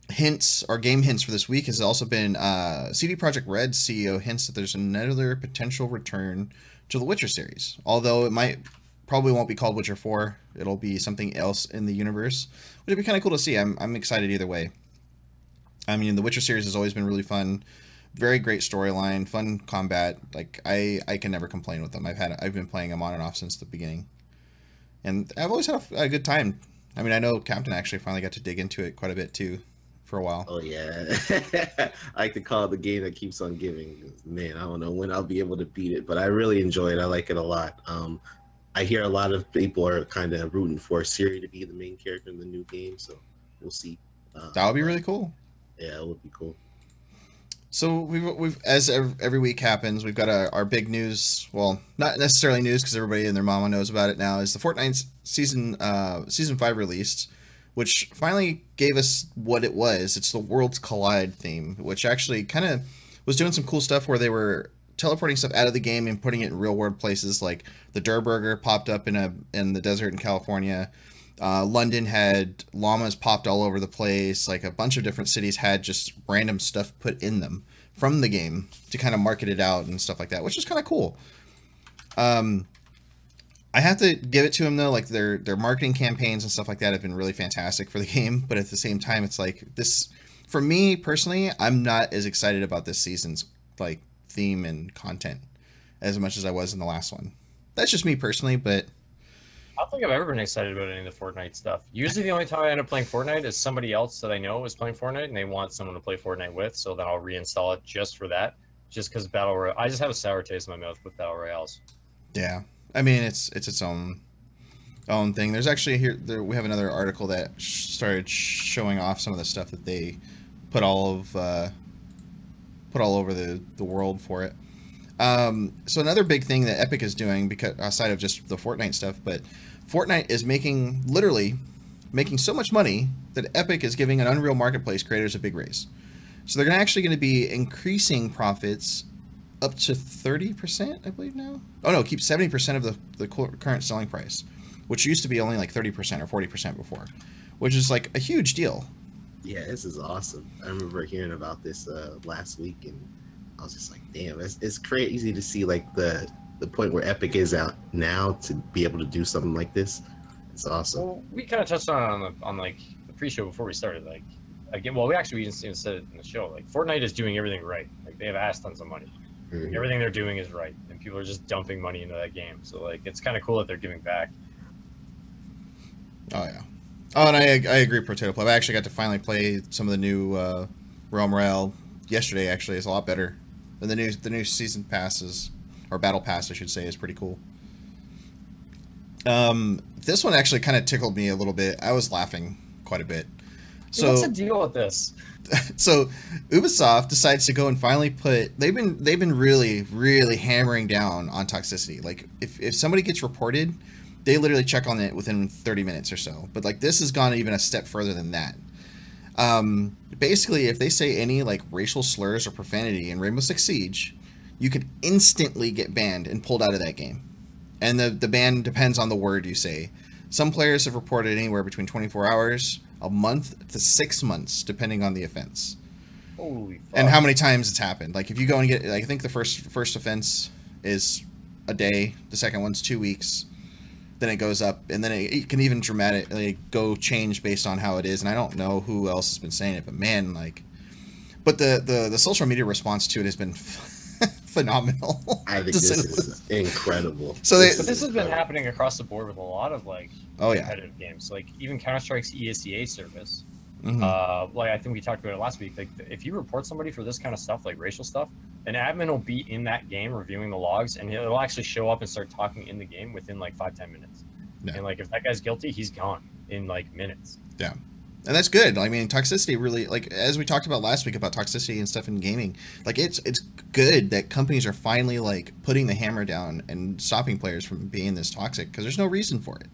hints or game hints for this week has also been CD Projekt Red's CEO hints that there's another potential return to the Witcher series. Although it probably won't be called Witcher 4. It'll be something else in the universe. Which would be kind of cool to see. I'm excited either way. I mean, the Witcher series has always been really fun. Very great storyline, fun combat. Like I can never complain with them. I've been playing them on and off since the beginning, and I've always had a good time. I mean, I know Captain actually finally got to dig into it quite a bit too, for a while. Oh yeah, I like to call it the game that keeps on giving. Man, I don't know when I'll be able to beat it, but I really enjoy it. I like it a lot. I hear a lot of people are kind of rooting for Ciri to be the main character in the new game, so we'll see. That would be really cool. Yeah, it would be cool. So we've as every week happens, we've got our big news. Well, not necessarily news because everybody and their mama knows about it now. Is the Fortnite season 5 released, which finally gave us what it was. It's the Worlds Collide theme, which actually kind of was doing some cool stuff where they were teleporting stuff out of the game and putting it in real world places. Like the Durr Burger popped up in the desert in California. London had llamas popped all over the place. Like a bunch of different cities had just random stuff put in them from the game to kind of market it out and stuff like that, which is kind of cool. I have to give it to them though, like their marketing campaigns and stuff like that have been really fantastic for the game. But at the same time, it's like this, for me personally, I'm not as excited about this season's like theme and content as much as I was in the last one. That's just me personally, but I don't think I've ever been excited about any of the Fortnite stuff. Usually the only time I end up playing Fortnite is somebody else that I know is playing Fortnite and they want someone to play Fortnite with, so then I'll reinstall it just for that. Just because Battle Royale, I just have a sour taste in my mouth with Battle Royales. Yeah. I mean, it's its own thing. There's actually we have another article that started showing off some of the stuff that they put all over the world for it. So another big thing that Epic is doing, because outside of just the Fortnite stuff, but Fortnite is literally making so much money that Epic is giving an Unreal Marketplace creators a big raise. So they're actually going to be increasing profits up to 30%, I believe now. Oh no, keep 70% of the current selling price, which used to be only like 30% or 40% before, which is like a huge deal. Yeah, this is awesome. I remember hearing about this last week, and I was just like, damn, it's crazy to see like the point where Epic is out now to be able to do something like this. It's awesome. Well, we kind of touched on like the pre-show before we started. Like again, well, we actually even said it in the show. Like Fortnite is doing everything right. Like they have ass tons of money. Mm-hmm. Everything they're doing is right, and people are just dumping money into that game. So like, it's kind of cool that they're giving back. Oh yeah. Oh, and I agree, Potato Pleb. I actually got to finally play some of the new Realm Royale yesterday. Actually, it's a lot better. And the new season passes, or battle pass, I should say, is pretty cool. This one actually kind of tickled me a little bit. I was laughing quite a bit. So what's the deal with this? So Ubisoft decides to go and finally they've been really hammering down on toxicity. Like if somebody gets reported, they literally check on it within 30 minutes or so. But like this has gone even a step further than that. Basically, if they say any like racial slurs or profanity in Rainbow Six Siege, you could instantly get banned and pulled out of that game. and the ban depends on the word you say. Some players have reported anywhere between 24 hours, a month, to 6 months, depending on the offense. Holy fuck. And how many times it's happened. Like, if you go and get, like, I think the first offense is a day, the second one's 2 weeks, then it goes up, and then it can even dramatically go change based on how it is. And I don't know who else has been saying it, but man, like, but the social media response to it has been phenomenal. I think this is incredible. So but this has been happening across the board with a lot of like competitive games, like even Counter-Strike's ESEA service. Like I think we talked about it last week. Like if you report somebody for this kind of stuff, like racial stuff, an admin will be in that game reviewing the logs, and it'll actually show up and start talking in the game within like 5-10 minutes. And like if that guy's guilty, he's gone in like minutes. Yeah. And that's good. I mean, toxicity really, like, as we talked about last week about toxicity and stuff in gaming, like, it's good that companies are finally, like, putting the hammer down and stopping players from being this toxic, because there's no reason for it.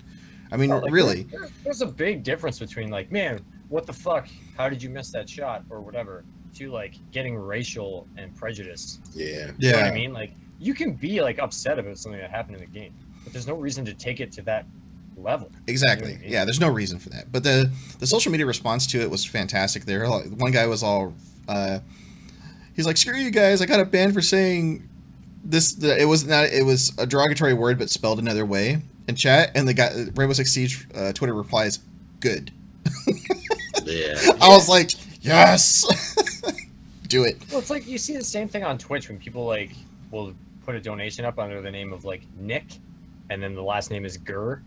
I mean, like, really. There's a big difference between, like, man, what the fuck? How did you miss that shot? Or whatever, to, like, getting racial and prejudice. Yeah. You know what I mean? Like, you can be, like, upset about something that happened in the game, but there's no reason to take it to that level. Exactly. You know what I mean? Yeah, there's no reason for that. But the social media response to it was fantastic. There, one guy was all, he's like, "Screw you guys! I got a ban for saying this. It was a derogatory word, but spelled another way in chat." And the guy, Rainbow Six Siege Twitter replies, "Good." Yeah. I was like, yes, do it. Well, it's like you see the same thing on Twitch when people like will put a donation up under the name of like Nick, and then the last name is Gurr.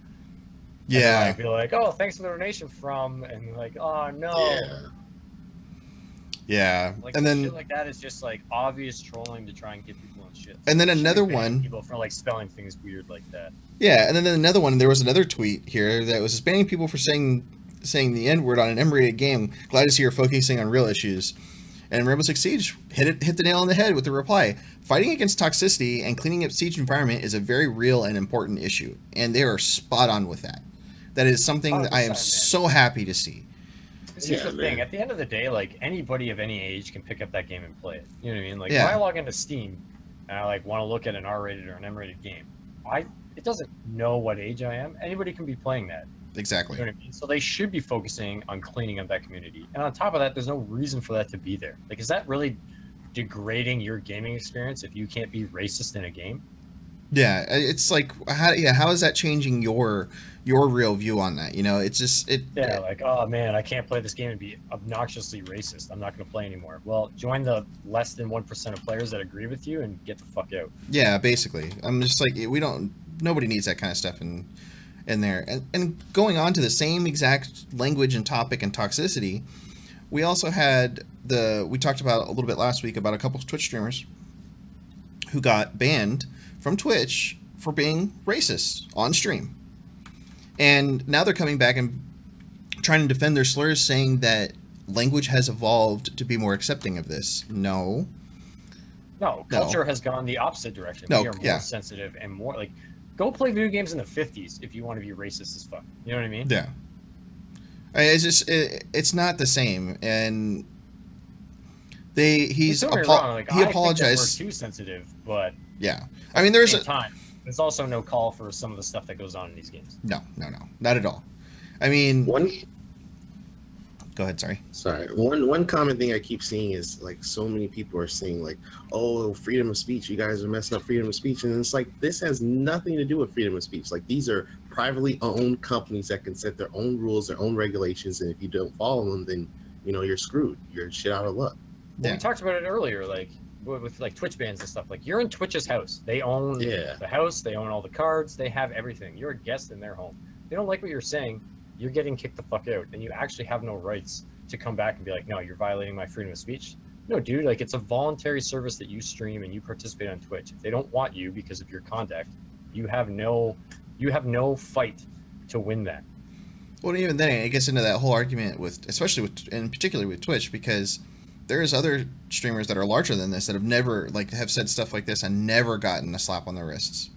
Yeah. I'd be like, "Oh, thanks for the donation from," and like, "Oh no." Yeah. Like, and then shit like that is just like obvious trolling to try and get people in shit. And then another one. People for like spelling things weird like that. Yeah, and then another one. There was another tweet here that was banning people for saying the N-word on an M-rated game. Glad to see you're focusing on real issues. And Rainbow Six Siege hit the nail on the head with the reply. Fighting against toxicity and cleaning up Siege environment is a very real and important issue, and they are spot on with that. That is something that I am so happy to see. Here's the thing. At the end of the day, like anybody of any age can pick up that game and play it. You know what I mean? Like when I log into Steam and I like want to look at an R-rated or an M-rated game, it doesn't know what age I am. Anybody can be playing that. Exactly. You know what I mean? So they should be focusing on cleaning up that community. And on top of that, there's no reason for that to be there. Like, is that really degrading your gaming experience if you can't be racist in a game? Yeah, it's like, how is that changing your real view on that? You know, it's just like, oh man, I can't play this game and be obnoxiously racist. I'm not going to play anymore. Well, join the less than 1% of players that agree with you and get the fuck out. Yeah, basically. I'm just like, nobody needs that kind of stuff in there. And going on to the same exact language and topic and toxicity, we also had we talked about a little bit last week about a couple of Twitch streamers who got banned from Twitch for being racist on stream. And now they're coming back and trying to defend their slurs, saying that language has evolved to be more accepting of this. No, culture has gone the opposite direction. We are more sensitive and more like, go play video games in the 50s if you want to be racist as fuck. You know what I mean? Yeah. It's just it's not the same, and he apologized. We're too sensitive, but yeah, I mean there's there's also no call for some of the stuff that goes on in these games. No, not at all. I mean, go ahead. Sorry. One common thing I keep seeing is like so many people are saying like, "Oh, freedom of speech. You guys are messing up freedom of speech," and it's like this has nothing to do with freedom of speech. Like these are privately owned companies that can set their own rules, their own regulations, and if you don't follow them, then you're screwed. You're shit out of luck. Well, we talked about it earlier, like with like Twitch bans and stuff. Like you're in Twitch's house. They own the house. They own all the cards. They have everything. You're a guest in their home. They don't like what you're saying. You're getting kicked the fuck out, and you actually have no rights to come back and be like, "No, you're violating my freedom of speech." No, dude, like it's a voluntary service that you stream and you participate on Twitch. If they don't want you because of your conduct, you have no fight to win that. Well, even then, it gets into that whole argument in particular with Twitch, because there's other streamers that are larger than this that have never have said stuff like this and never gotten a slap on their wrists.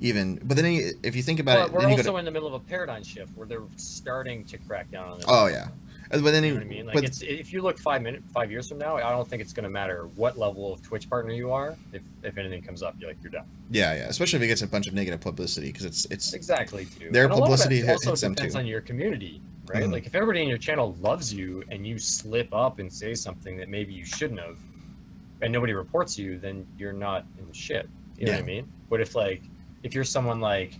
But then if you think about it, we're also in the middle of a paradigm shift where they're starting to crack down on it. Oh yeah, But then, you know what I mean? Like, if you look 5 years from now, I don't think it's going to matter what level of Twitch partner you are. If anything comes up, you're done. Yeah, yeah. Especially if it gets a bunch of negative publicity, because it's exactly too. Their publicity hits them too. Depends on your community, right? Like, if everybody in your channel loves you and you slip up and say something that maybe you shouldn't have, and nobody reports you, then you're not in the shit. You know what I mean? But if you're someone like,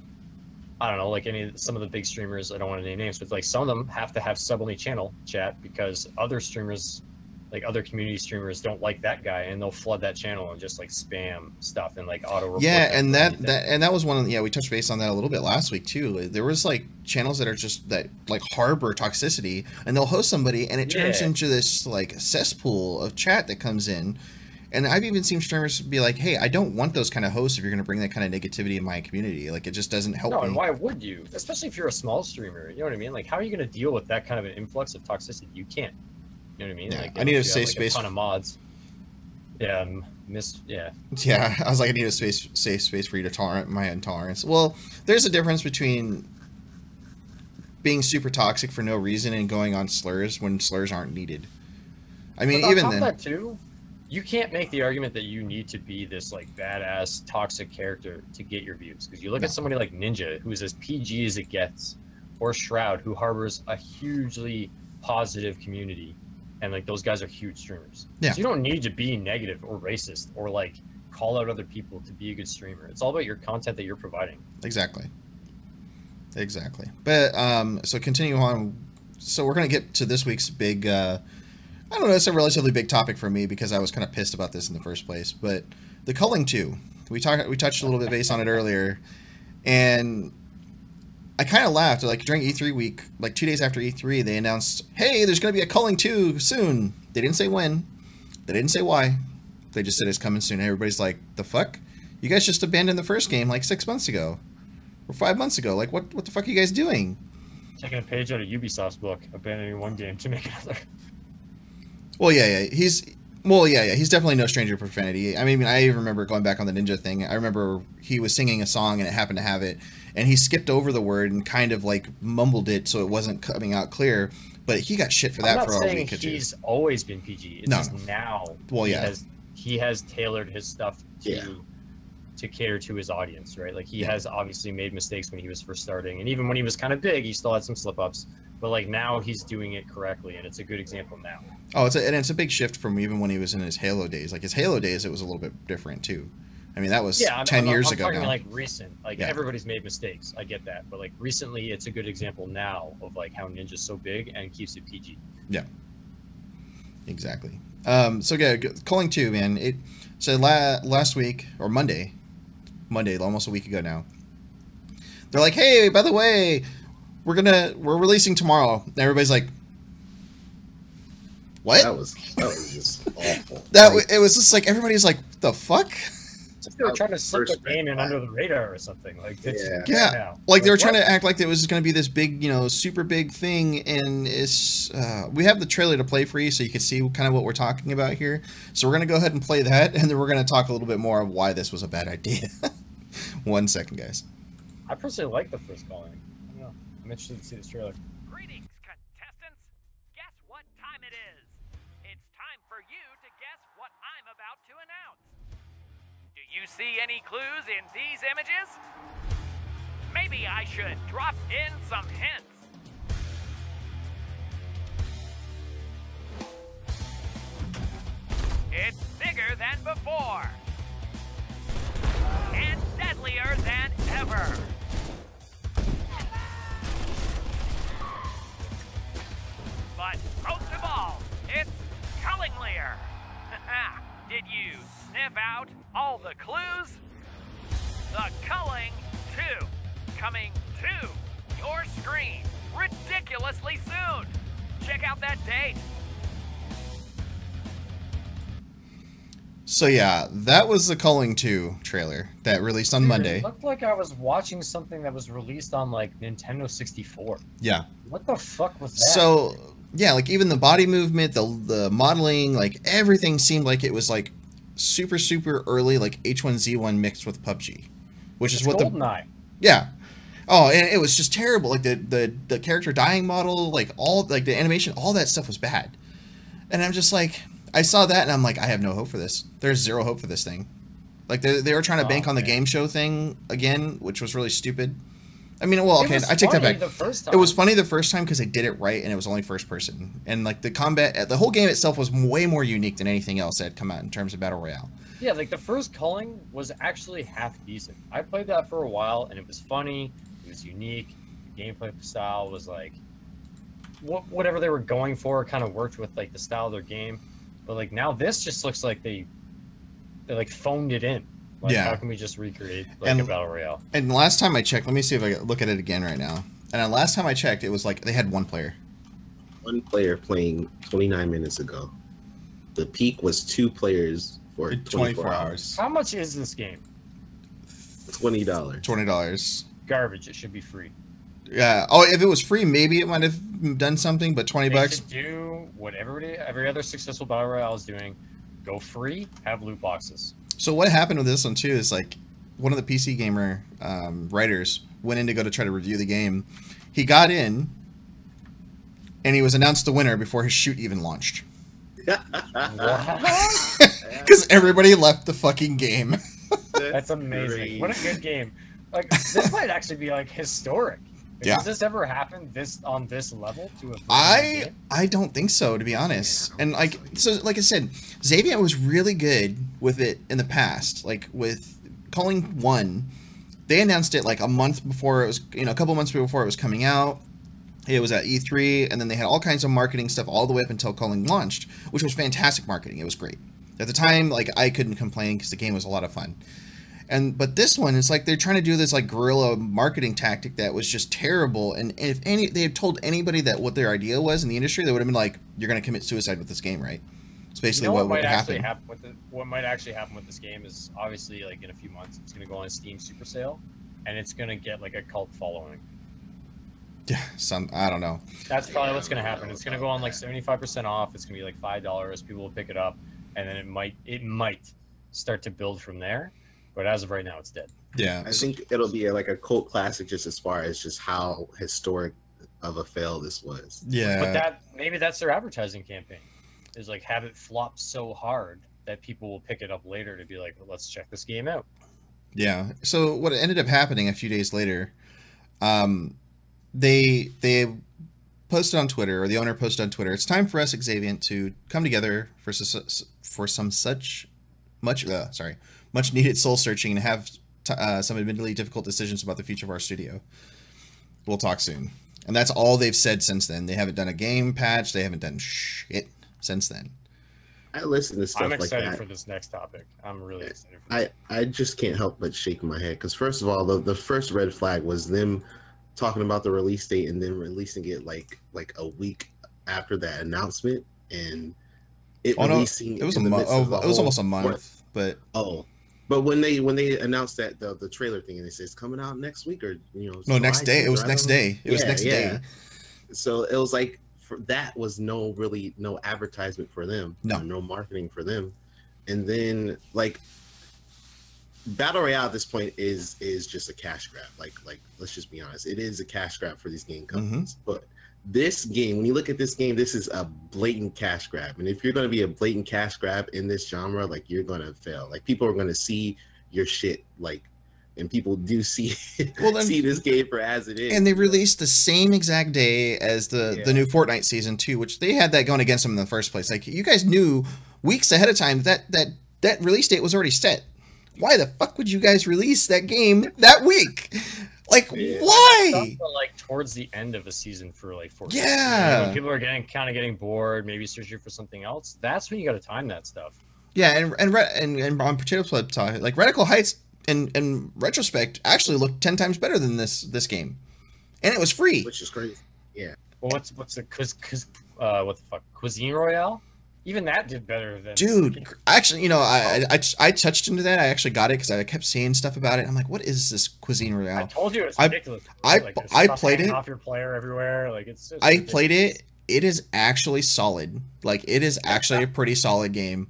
I don't know, like some of the big streamers, I don't want to name names, but like some of them have to have sub-only channel chat because other streamers, like other community streamers, don't like that guy, and they'll flood that channel and just like spam stuff and like auto report. Yeah, and that was one of we touched base on that a little bit last week too. There was like channels that are just that like harbor toxicity, and they'll host somebody, and it turns into this like cesspool of chat that comes in. And I've even seen streamers be like, hey, I don't want those kind of hosts if you're going to bring that kind of negativity in my community. Like, it just doesn't help me. No, and why would you? Especially if you're a small streamer. You know what I mean? Like, how are you going to deal with that kind of an influx of toxicity? You can't. You know what I mean? Yeah, like, I need a safe space. A ton of mods. Yeah, Yeah, I was like, I need a safe space for you to tolerate my intolerance. Well, there's a difference between being super toxic for no reason and going on slurs when slurs aren't needed. I mean, even then. That too, you can't make the argument that you need to be this like badass toxic character to get your views, because you look at somebody like Ninja, who's as PG as it gets, or Shroud, who harbors a hugely positive community, and like those guys are huge streamers. So you don't need to be negative or racist or like call out other people to be a good streamer. It's all about your content that you're providing. Exactly. But so continue on. So we're gonna get to this week's big I don't know, it's a relatively big topic for me because I was kind of pissed about this in the first place. But the culling 2, we touched a little bit base on it earlier, and I kind of laughed. Like during E3 week, like 2 days after E3, they announced, hey, there's going to be a culling 2 soon. They didn't say when. They didn't say why. They just said it's coming soon. And everybody's like, the fuck? You guys just abandoned the first game like 6 months ago. Or 5 months ago. Like, what the fuck are you guys doing? Taking a page out of Ubisoft's book, abandoning one game to make another. Well, he's definitely no stranger to profanity. I mean, I remember going back on the Ninja thing. I remember he was singing a song and it happened to have it, and he skipped over the word and kind of like mumbled it so it wasn't coming out clear. But he got shit for that for a week or two. He's always been PG. It's just now. Well, he has tailored his stuff to cater to his audience, right? Like he has obviously made mistakes when he was first starting, and even when he was kind of big, he still had some slip ups. But like now he's doing it correctly, and it's a good example now. Oh, it's a big shift from even when he was in his Halo days. Like his Halo days, it was a little bit different too. I mean, that was 10 years ago now. Like recent, like everybody's made mistakes. I get that, but like recently, it's a good example now of like how Ninja's so big and keeps it PG. Yeah, exactly. So yeah, culling 2, man. It so last week or Monday, almost a week ago now. They're like, hey, by the way, we're releasing tomorrow. And everybody's like, what? That was just awful. It was just like everybody's like, the fuck? They were trying to slip the game in under the radar or something. Like like they were trying to act like it was going to be this big, super big thing. And it's we have the trailer to play for you, so you can see kind of what we're talking about here. So we're going to go ahead and play that, and then we're going to talk a little bit more of why this was a bad idea. 1 second, guys. I personally like the first calling. I don't know. I'm interested to see this trailer. Greetings, contestants. Guess what time it is? It's time for you to guess what I'm about to announce. Do you see any clues in these images? Maybe I should drop in some hints. It's bigger than before. And deadlier than ever. But most of all, it's Cullinglear. Did you sniff out all the clues? The Culling 2, coming to your screen ridiculously soon. Check out that date. So yeah, that was the Culling 2 trailer that released on Monday. It looked like I was watching something that was released on like Nintendo 64. Yeah. What the fuck was that? So yeah, like even the body movement, the modeling, like everything seemed like it was like super early, like H1Z1 mixed with PUBG, which is what GoldenEye. Yeah. Oh, and it was just terrible. Like the character dying model, like all like the animation, all that stuff was bad. And I'm just like, I saw that and I'm like, I have no hope for this. There's zero hope for this thing. Like they were trying to bank on the game show thing again, which was really stupid. I mean, well, okay, I take that back. It was funny the first time because they did it right and it was only first person. And like the combat, the whole game itself was way more unique than anything else that had come out in terms of Battle Royale. Yeah, like the first Culling was actually half decent. I played that for a while and it was funny. It was unique. The gameplay style was like whatever they were going for kind of worked with like the style of their game. But like now this just looks like they like phoned it in. Like, how can we just recreate like a Battle Royale? And last time I checked, let me see if I can look at it again right now. And last time I checked, it was like they had one player. One player playing 29 minutes ago. The peak was 2 players for 24 hours. How much is this game? $20. $20. Garbage. It should be free. Yeah. Oh, if it was free, maybe it might have done something. But $20. They should do what every other successful Battle Royale is doing. Go free. Have loot boxes. So what happened with this one too is like one of the PC Gamer writers went in to go to try to review the game. He got in and he was announced the winner before his shoot even launched. Because everybody left the fucking game. That's amazing. Great. What a good game. Like this might actually be like historic. Yeah. Has this ever happened on this level to a I don't think so, to be honest. And like like I said, Xavier was really good with it in the past. Like with Culling 1, they announced it like a month before it was, a couple months before it was coming out. It was at E3, and then they had all kinds of marketing stuff all the way up until Culling launched, which was fantastic marketing. It was great. At the time, like I couldn't complain because the game was a lot of fun. But this one, it's like they're trying to do this like guerrilla marketing tactic that was just terrible. And if they had told anybody that what their idea was in the industry, they would have been like, "You're going to commit suicide with this game, right?" It's basically what would happen. What might actually happen with this game is obviously like in a few months, it's going to go on a Steam Super Sale, and it's going to get like a cult following. Yeah, I don't know. That's probably what's going to happen. It's going to go on like 75% off. It's going to be like $5. People will pick it up, and then it might start to build from there. But as of right now, it's dead. Yeah, I think it'll be like a cult classic, just as far as just how historic of a fail this was. Yeah, but maybe that's their advertising campaign, is like have it flop so hard that people will pick it up later to be like, well, let's check this game out. Yeah. So what ended up happening a few days later, they posted on Twitter, or the owner posted on Twitter, "It's time for us, Xaviant, to come together for some much needed soul searching and have some admittedly difficult decisions about the future of our studio. We'll talk soon." And that's all they've said since then. They haven't done a game patch. They haven't done shit since then. I listen to stuff like that. I'm excited for this next topic. I'm really excited for this. I just can't help but shake my head. Because first of all, the first red flag was them talking about the release date and then releasing it like a week after that announcement. And it releasing it was a month. It was almost a month. But when they announced that the trailer thing, and they said it's coming out next week, or no, next day. It was next day. It was next day. So it was like that was no advertisement for them, no marketing for them, and then like Battle Royale at this point is just a cash grab. Like let's just be honest, it is a cash grab for these game companies. But this game, when you look at this game, this is a blatant cash grab. And if you're going to be a blatant cash grab in this genre, like you're going to fail. Like people are going to see your shit, like, and people do see see this game for as it is. And they released the same exact day as the new Fortnite season 2, which they had that going against them in the first place. Like you guys knew weeks ahead of time that release date was already set. Why the fuck would you guys release that game that week? Like, why? Like towards the end of a season for like Fortnite. Yeah. When people are getting bored, maybe searching for something else. That's when you got to time that stuff. Yeah, and on Potato Flip talk, like Radical Heights in retrospect actually looked 10 times better than this game, and it was free, which is crazy. Yeah. Well, what's the what the fuck, Cuisine Royale? Even that did better than... Dude, actually, I touched into that. I actually got it because I kept seeing stuff about it. I'm like, what is this Cuisine Royale? I told you it's ridiculous. I played it. Off your player everywhere. Like it's. I played it. It is actually solid. Like it is actually a pretty solid game.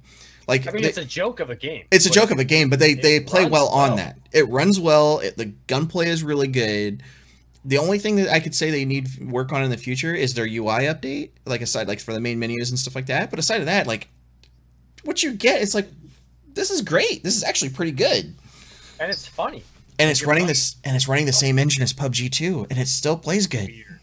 Like I mean, it's a joke of a game. It's a joke of a game, but they play well on that. It runs well. The gunplay is really good. The only thing that I could say they need work on in the future is their UI update, like aside like for the main menus and stuff like that. But aside of that, like what you get, it's like this is great. This is actually pretty good. And it's funny. And it's running the same engine as PUBG too, and it still plays good. Weird.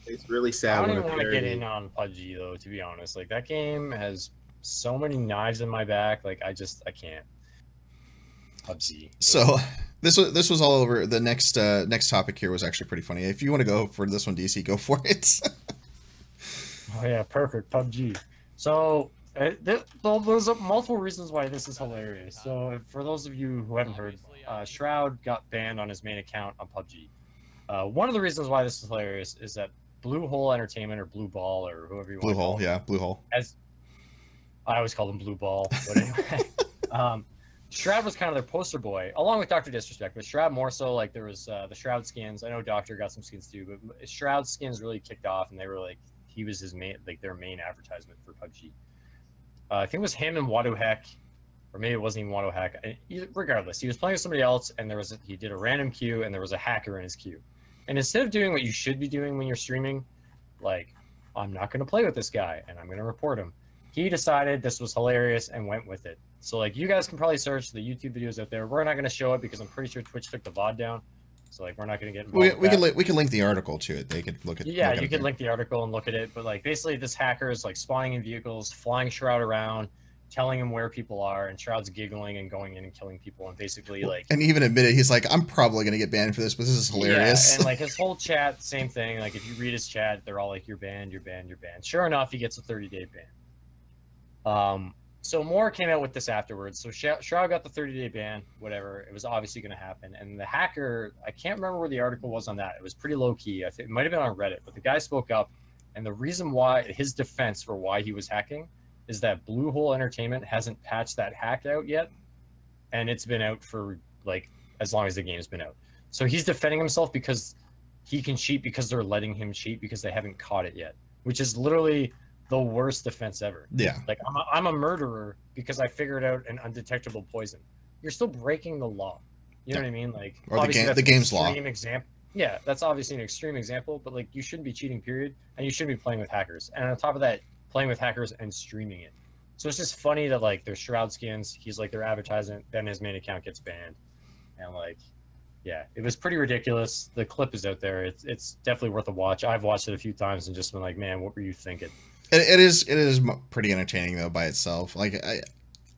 It's really sad. I don't even want to get in on PUBG though, to be honest. Like that game has so many knives in my back. Like I can't. PUBG. So this was all over. The next topic here was actually pretty funny. If you want to go for this one, DC, go for it. Oh yeah, perfect. PUBG. So there's multiple reasons why this is hilarious. So for those of you who haven't heard, Shroud got banned on his main account on PUBG. One of the reasons why this is hilarious is that Blue Hole Entertainment or Blue Ball or whoever you want. Blue Hole, yeah, Blue Hole. As I always call them Blue Ball, but anyway. Shroud was kind of their poster boy, along with Dr. Disrespect, but Shroud more so. Like there was the Shroud skins. I know Doctor got some skins too, but Shroud skins really kicked off, and they were like he was his main, like their main advertisement for PUBG. I think it was him and Wadohek, or maybe it wasn't even Wadohek. Regardless, he was playing with somebody else, and he did a random queue, and there was a hacker in his queue. And instead of doing what you should be doing when you're streaming, like I'm not going to play with this guy, and I'm going to report him. He decided this was hilarious and went with it. So like you guys can probably search the YouTube videos out there. We're not going to show it because I'm pretty sure Twitch took the VOD down. So like we're not going to get involved. We can link the article to it. They could look at. Yeah, you could link the article and look at it. But like basically, this hacker is like spawning in vehicles, flying Shroud around, telling him where people are, and Shroud's giggling and going in and killing people, and basically like. And even admitted he's like, I'm probably going to get banned for this, but this is hilarious. Yeah, and like his whole chat, same thing. Like if you read his chat, they're all like, "You're banned, you're banned, you're banned." Sure enough, he gets a 30-day ban. So more came out with this afterwards. So Shroud got the 30-day ban, whatever. It was obviously going to happen. And the hacker, I can't remember where the article was on that. It was pretty low key. I think it might have been on Reddit, but the guy spoke up. And the reason why, his defense for why he was hacking is that Blue Hole Entertainment hasn't patched that hack out yet. And it's been out for like as long as the game's been out. So he's defending himself because he can cheat because they're letting him cheat because they haven't caught it yet, which is literally the worst defense ever. Yeah. Like I'm a murderer because I figured out an undetectable poison. You're still breaking the law. You know what I mean? Like or the game's law. Example. Yeah, that's obviously an extreme example, but like you shouldn't be cheating, period, and you shouldn't be playing with hackers. And on top of that, playing with hackers and streaming it. So it's just funny that like there's Shroud skins, he's like their advertisement, then his main account gets banned. And like yeah, it was pretty ridiculous. The clip is out there. It's definitely worth a watch. I've watched it a few times and just been like, man, what were you thinking? It is pretty entertaining though by itself. Like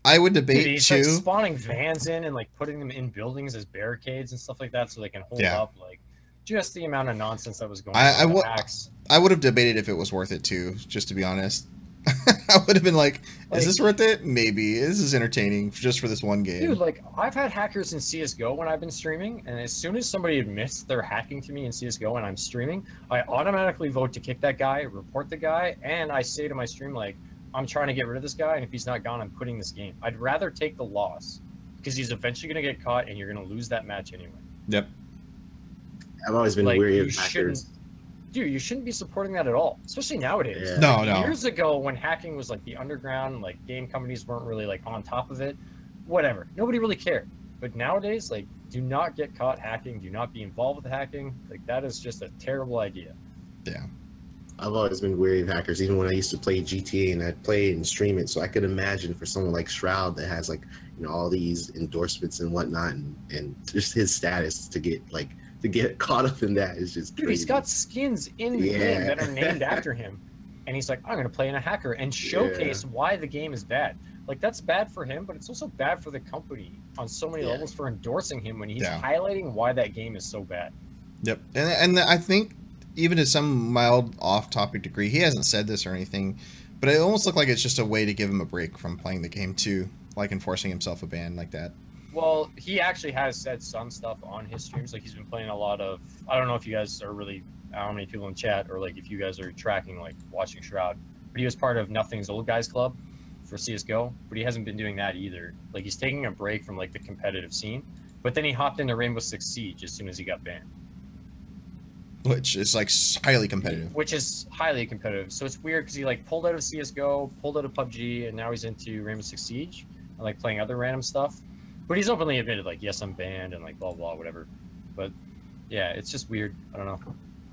I would debate he's too. Like spawning vans in and like putting them in buildings as barricades and stuff like that so they can hold up. Like just the amount of nonsense that was going on. I would have debated if it was worth it too, just to be honest. I would have been like, is this worth it? Maybe. This is entertaining just for this one game. Dude, like, I've had hackers in CSGO when I've been streaming, and as soon as somebody admits they're hacking to me in CSGO and I'm streaming, I automatically vote to kick that guy, report the guy, and I say to my stream, like, I'm trying to get rid of this guy, and if he's not gone, I'm quitting this game. I'd rather take the loss, because he's eventually going to get caught, and you're going to lose that match anyway. Yep. I've always been weary of hackers. Dude, you shouldn't be supporting that at all, especially nowadays. Yeah. No, like, no. Years ago, when hacking was like the underground, like game companies weren't really like on top of it. Whatever, nobody really cared. But nowadays, like, do not get caught hacking. Do not be involved with hacking. Like that is just a terrible idea. Yeah. I've always been weary of hackers, even when I used to play GTA and I'd play it and stream it. So I could imagine for someone like Shroud that has like, you know, all these endorsements and whatnot, and just his status to get caught up in that is just crazy. Dude, he's got skins in the game that are named after him. And he's like, I'm going to play in a hacker and showcase why the game is bad. Like, that's bad for him, but it's also bad for the company on so many levels for endorsing him when he's highlighting why that game is so bad. Yep. And I think even to some mild off-topic degree, he hasn't said this or anything, but it almost looked like it's just a way to give him a break from playing the game too, like enforcing himself a ban like that. Well, he actually has said some stuff on his streams. Like, he's been playing a lot of... I don't know if you guys are really... I don't know how many people in chat, or, like, if you guys are tracking, like, watching Shroud. But he was part of Nothing's Old Guys Club for CSGO. But he hasn't been doing that either. Like, he's taking a break from, like, the competitive scene. But then he hopped into Rainbow Six Siege as soon as he got banned. Which is, like, highly competitive. Which is highly competitive. So it's weird because he, like, pulled out of CSGO, pulled out of PUBG, and now he's into Rainbow Six Siege. And, like, playing other random stuff. But he's openly admitted, like, yes, I'm banned, and, like, blah, blah, whatever. But Yeah, it's just weird. I don't know.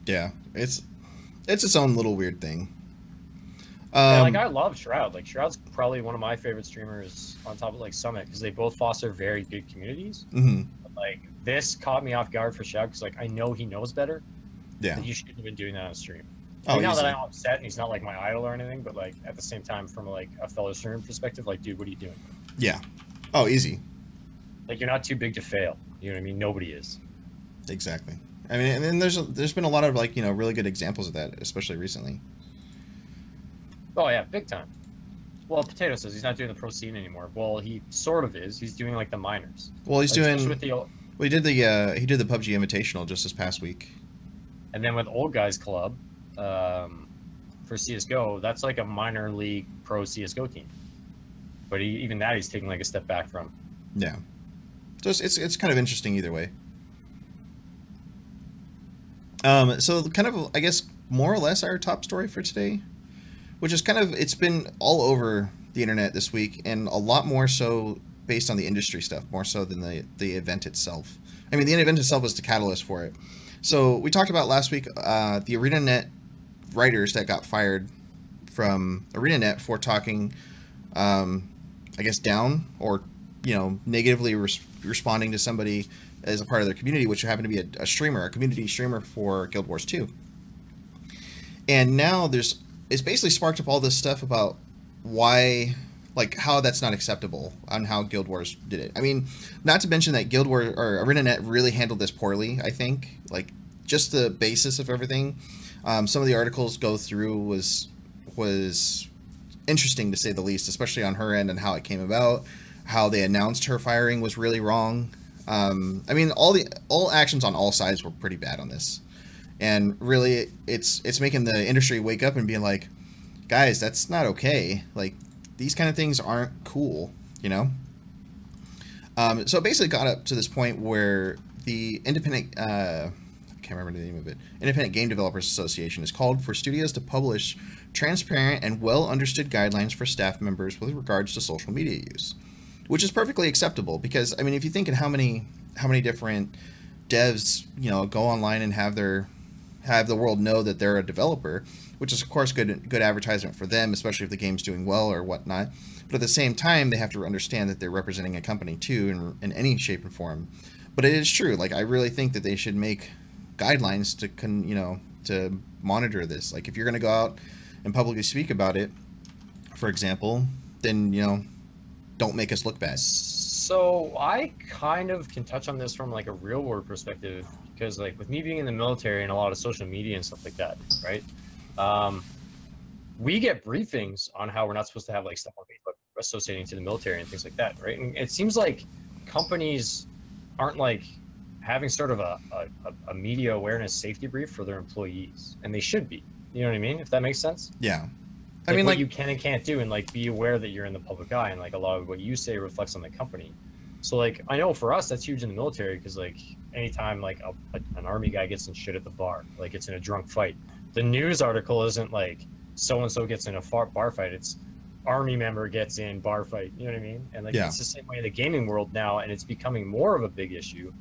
Yeah, it's its own little weird thing. Yeah, like I love Shroud. Like Shroud's probably one of my favorite streamers on top of like Summit because they both foster very good communities. Mm-hmm. But, like this caught me off guard for Shroud because like I know he knows better. Yeah. That you shouldn't have been doing that on stream. Oh, now that I'm upset and he's not like my idol or anything, but like at the same time, from like a fellow streamer perspective, like dude, what are you doing? Yeah. Oh, easy. Like you're not too big to fail. You know what I mean? Nobody is. Exactly. I mean, and then there's been a lot of like really good examples of that, especially recently. Oh yeah, big time. Well, Potato says he's not doing the pro scene anymore. Well, he sort of is. He's doing like the minors. Well, he's like, doing. With the, well, he did the PUBG Invitational just this past week. And then with Old Guys Club, for CS:GO, that's like a minor league pro CS:GO team. But even that he's taking like a step back from. Yeah. So it's kind of interesting either way. So kind of, I guess, more or less our top story for today, which is kind of, it's been all over the internet this week, and a lot more so based on the industry stuff, more so than the event itself. I mean, the event itself was the catalyst for it. So we talked about last week the ArenaNet writers that got fired from ArenaNet for talking, I guess, down or, negatively responding to somebody as a part of their community, which happened to be a streamer, a community streamer for Guild Wars 2. And now it's basically sparked up all this stuff about why, like, how that's not acceptable on how Guild Wars did it. I mean, not to mention that Guild Wars or ArenaNet really handled this poorly, I think. Like, just the basis of everything. Some of the articles go through was interesting to say the least, especially on her end and how it came about. How they announced her firing was really wrong. I mean, all actions on all sides were pretty bad on this, and really, it's making the industry wake up and being like, guys, that's not okay. Like, these kind of things aren't cool, So it basically got up to this point where the independent, I can't remember the name of it, Independent Game Developers Association has called for studios to publish transparent and well understood guidelines for staff members with regards to social media use. Which is perfectly acceptable because, I mean, if you think of how many different devs, go online and have the world know that they're a developer, which is of course good advertisement for them, especially if the game's doing well or whatnot. But at the same time, they have to understand that they're representing a company too in any shape and form. But it is true. Like, I really think that they should make guidelines to monitor this. Like, if you're going to go out and publicly speak about it, for example, then don't make us look bad. So I kind of can touch on this from like a real world perspective because like with me being in the military and a lot of social media and stuff like that, right? We get briefings on how we're not supposed to have like stuff on Facebook associating to the military and things like that, right? And it seems like companies aren't like having sort of a media awareness safety brief for their employees, and they should be. You know what I mean? If that makes sense. Yeah. I mean, what you can and can't do, and like be aware that you're in the public eye, and like a lot of what you say reflects on the company. So like I know for us that's huge in the military because like anytime like an army guy gets in shit at the bar, like it's in a drunk fight, the news article isn't like so and so gets in a bar fight. It's army member gets in bar fight. You know what I mean? And like it's the same way in the gaming world now, and it's becoming more of a big issue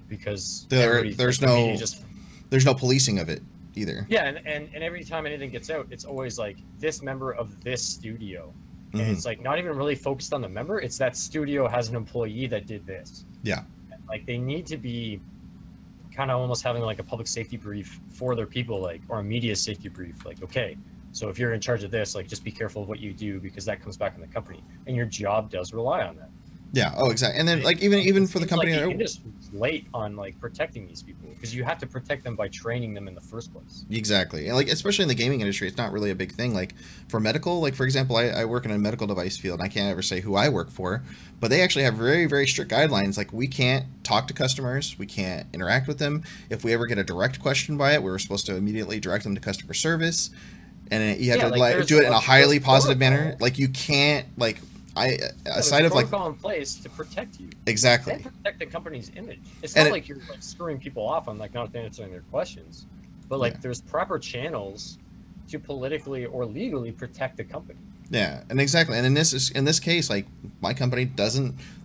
because there's no policing of it either. Yeah, and every time anything gets out, it's always like this member of this studio, and it's like not even really focused on the member. It's that studio has an employee that did this. Yeah, and like they need to be kind of almost having like a public safety brief for their people, like, or a media safety brief. Like, okay, so if you're in charge of this, like just be careful of what you do because that comes back in the company, and your job does rely on that. Yeah. Oh, exactly. And then like even for the company, like the industry's late on like protecting these people because you have to protect them by training them in the first place. Exactly. And like especially in the gaming industry, it's not really a big thing. Like for medical, like for example, I work in a medical device field, and I can't ever say who I work for, but they actually have very, very strict guidelines. Like we can't talk to customers, we can't interact with them. If we ever get a direct question by it, we're supposed to immediately direct them to customer service, and you have to do it in a highly positive manner. Like you can't like. Aside of like protocol in place to protect you, exactly, and protect the company's image. It's not like you're like screwing people off on like not answering their questions, but like there's proper channels to politically or legally protect the company. Yeah, and exactly, and in this case, like my company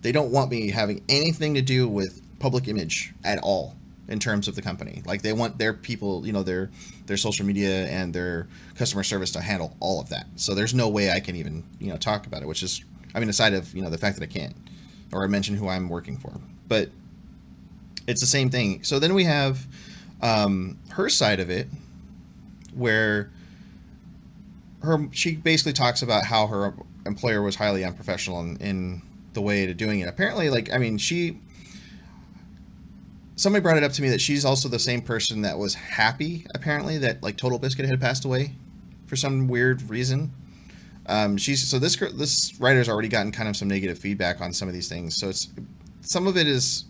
they don't want me having anything to do with public image at all. in terms of the company. Like they want their people, you know, their social media and their customer service to handle all of that. So there's no way I can even, you know, talk about it, which is, I mean, aside of, you know, the fact that I can't, or I mention who I'm working for, but it's the same thing. So then we have her side of it, where she basically talks about how her employer was highly unprofessional in the way to doing it. Apparently, like, I mean, somebody brought it up to me that she's also the same person that was happy, apparently, that like Total Biscuit had passed away for some weird reason. This writer's already gotten kind of some negative feedback on some of these things. So some of it is,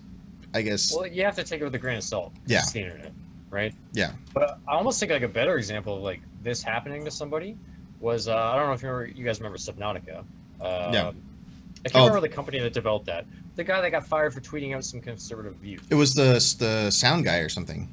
I guess. Well, you have to take it with a grain of salt. Yeah. It's the internet, right? Yeah. But I almost think like a better example of like this happening to somebody was I don't know if you guys remember Subnautica. Yeah. I can't remember the company that developed that. The guy that got fired for tweeting out some conservative views. It was the sound guy or something.